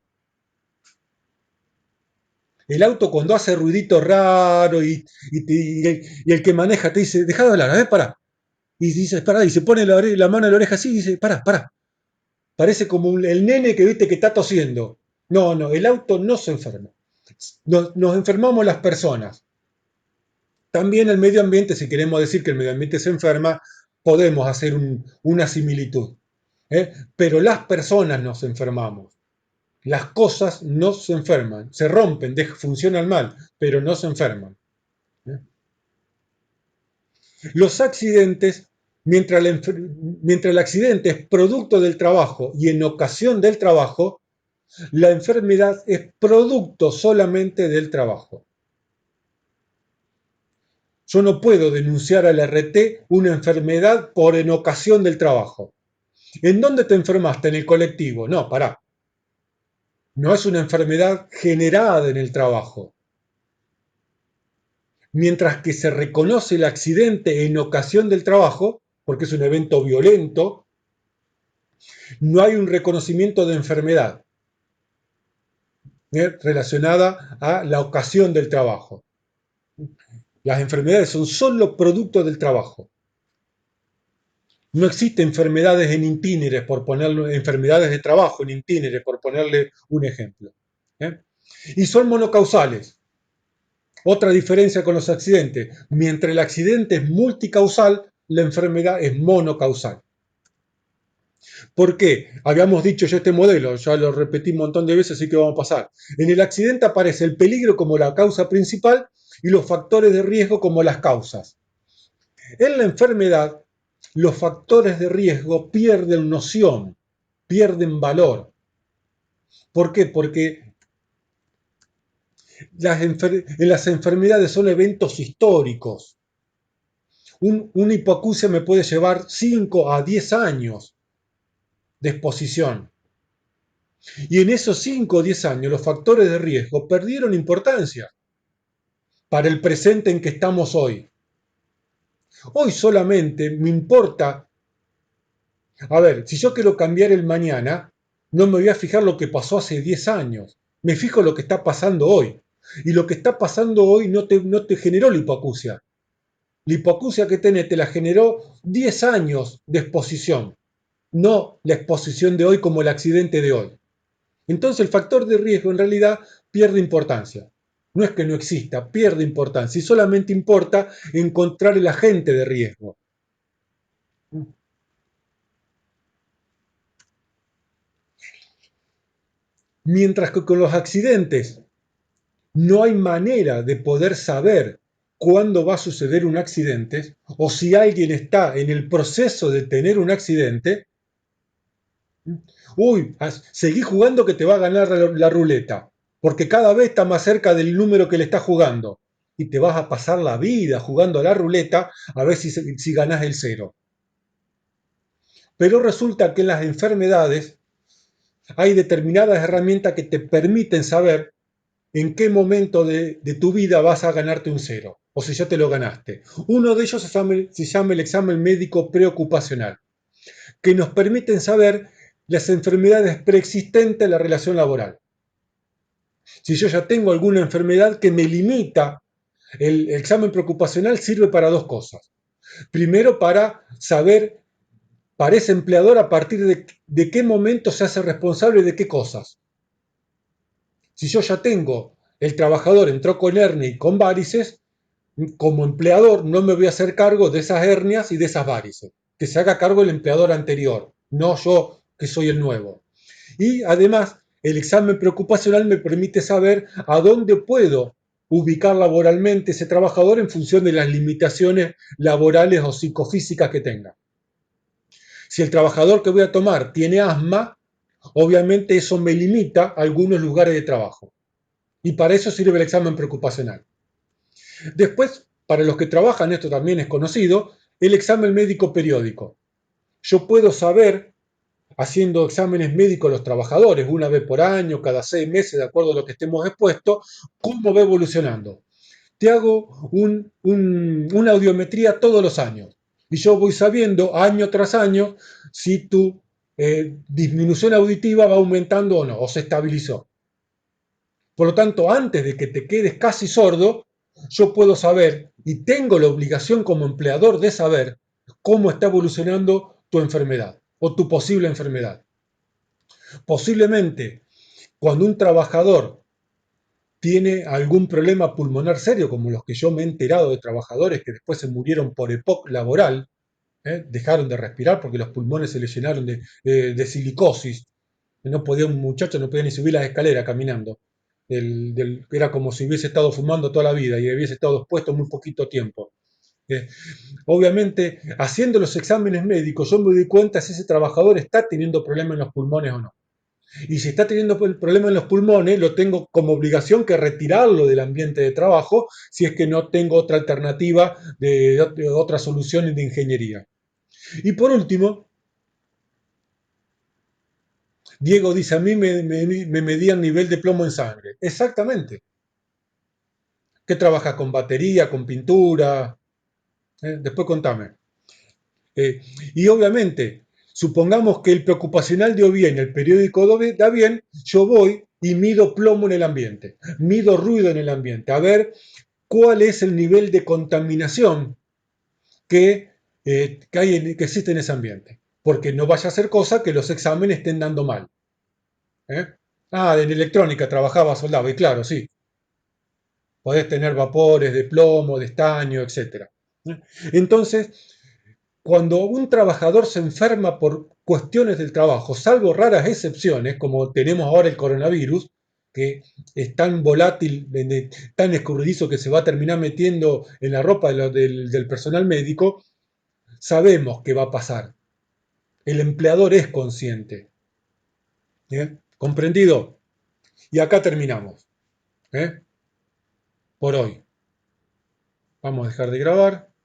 El auto cuando hace ruidito raro y el que maneja te dice, deja de hablar, a ver, pará. Y dice, pará, y se pone la mano en la oreja así y dice, pará, pará. Parece como el nene que viste que está tosiendo. No, no, el auto no se enferma. Nos enfermamos las personas. También el medio ambiente, si queremos decir que el medio ambiente se enferma, podemos hacer una similitud. Pero las personas nos enfermamos. Las cosas no se enferman, se rompen, funcionan mal, pero no se enferman. ¿Eh? Los accidentes, mientras el accidente es producto del trabajo y en ocasión del trabajo, la enfermedad es producto solamente del trabajo. Yo no puedo denunciar al RT una enfermedad por en ocasión del trabajo. ¿En dónde te enfermaste? En el colectivo. No, pará. No es una enfermedad generada en el trabajo. mientras que se reconoce el accidente en ocasión del trabajo, porque es un evento violento, no hay un reconocimiento de enfermedad relacionada a la ocasión del trabajo. Las enfermedades son solo producto del trabajo. No existen enfermedades en intíneres, por ponerlo, enfermedades de trabajo en intíneres, por ponerle un ejemplo. ¿Eh? Y son monocausales. Otra diferencia con los accidentes. Mientras el accidente es multicausal, la enfermedad es monocausal. ¿Por qué? Habíamos dicho ya este modelo, ya lo repetí un montón de veces, así que vamos a pasar. En el accidente aparece el peligro como la causa principal y los factores de riesgo como las causas. En la enfermedad, los factores de riesgo pierden noción, pierden valor. ¿Por qué? Porque en las enfermedades son eventos históricos. Una hipoacusia me puede llevar 5 a 10 años de exposición. Y en esos 5 o 10 años los factores de riesgo perdieron importancia para el presente en que estamos hoy. Hoy solamente me importa, a ver, si yo quiero cambiar el mañana, no me voy a fijar lo que pasó hace 10 años, me fijo lo que está pasando hoy. Y lo que está pasando hoy no te generó la hipoacusia. La hipoacusia que tenés te la generó 10 años de exposición, no la exposición de hoy como el accidente de hoy. Entonces el factor de riesgo en realidad pierde importancia. No es que no exista, pierde importancia y solamente importa encontrar el agente de riesgo. Mientras que con los accidentes no hay manera de poder saber cuándo va a suceder un accidente o si alguien está en el proceso de tener un accidente. Uy, seguí jugando que te va a ganar la ruleta, porque cada vez está más cerca del número que le estás jugando. Y te vas a pasar la vida jugando a la ruleta a ver si ganás el cero. Pero resulta que en las enfermedades hay determinadas herramientas que te permiten saber en qué momento de tu vida vas a ganarte un cero, o si ya te lo ganaste. Uno de ellos se llama el examen médico preocupacional, que nos permiten saber las enfermedades preexistentes a la relación laboral. Si yo ya tengo alguna enfermedad que me limita, el examen preocupacional sirve para dos cosas. Primero, para saber para ese empleador a partir de qué momento se hace responsable de qué cosas. Si yo ya tengo, el trabajador entró con hernia y con varices, como empleador no me voy a hacer cargo de esas hernias y de esas varices. Que se haga cargo el empleador anterior, no yo que soy el nuevo. Y además, el examen preocupacional me permite saber a dónde puedo ubicar laboralmente ese trabajador en función de las limitaciones laborales o psicofísicas que tenga. Si el trabajador que voy a tomar tiene asma, obviamente eso me limita a algunos lugares de trabajo. Y para eso sirve el examen preocupacional. Después, para los que trabajan, esto también es conocido, el examen médico periódico. Yo puedo saber, haciendo exámenes médicos a los trabajadores, una vez por año, cada 6 meses, de acuerdo a lo que estemos expuestos, cómo va evolucionando. Te hago una audiometría todos los años. Y yo voy sabiendo año tras año si tu disminución auditiva va aumentando o no, o se estabilizó. Por lo tanto, antes de que te quedes casi sordo, yo puedo saber y tengo la obligación como empleador de saber cómo está evolucionando tu enfermedad o tu posible enfermedad. Posiblemente, cuando un trabajador tiene algún problema pulmonar serio, como los que yo me he enterado de trabajadores que después se murieron por EPOC laboral, dejaron de respirar porque los pulmones se les llenaron de silicosis. No podía un muchacho, no podía ni subir las escaleras caminando. Era como si hubiese estado fumando toda la vida y hubiese estado expuesto muy poquito tiempo. Eh, Obviamente, haciendo los exámenes médicos, yo me doy cuenta si ese trabajador está teniendo problemas en los pulmones o no. Y si está teniendo el problema en los pulmones, lo tengo como obligación que retirarlo del ambiente de trabajo si es que no tengo otra alternativa de otra solución de ingeniería. Y por último, Diego dice, a mí me medían nivel de plomo en sangre. Exactamente. ¿Qué trabajas con batería, con pintura? Después contame. Eh, y obviamente, supongamos que el preocupacional dio bien, el periódico da bien, yo voy y mido plomo en el ambiente, mido ruido en el ambiente, a ver cuál es el nivel de contaminación que existe en ese ambiente. Porque no vaya a ser cosa que los exámenes estén dando mal. ¿Eh? Ah, en electrónica trabajaba, soldado, y claro, sí, podés tener vapores de plomo, de estaño, etcétera. Entonces, cuando un trabajador se enferma por cuestiones del trabajo, salvo raras excepciones, como tenemos ahora el coronavirus, que es tan volátil, tan escurridizo que se va a terminar metiendo en la ropa del personal médico, sabemos que va a pasar. El empleador es consciente. ¿Eh? ¿Comprendido? Y acá terminamos. ¿Eh? Por hoy. Vamos a dejar de grabar.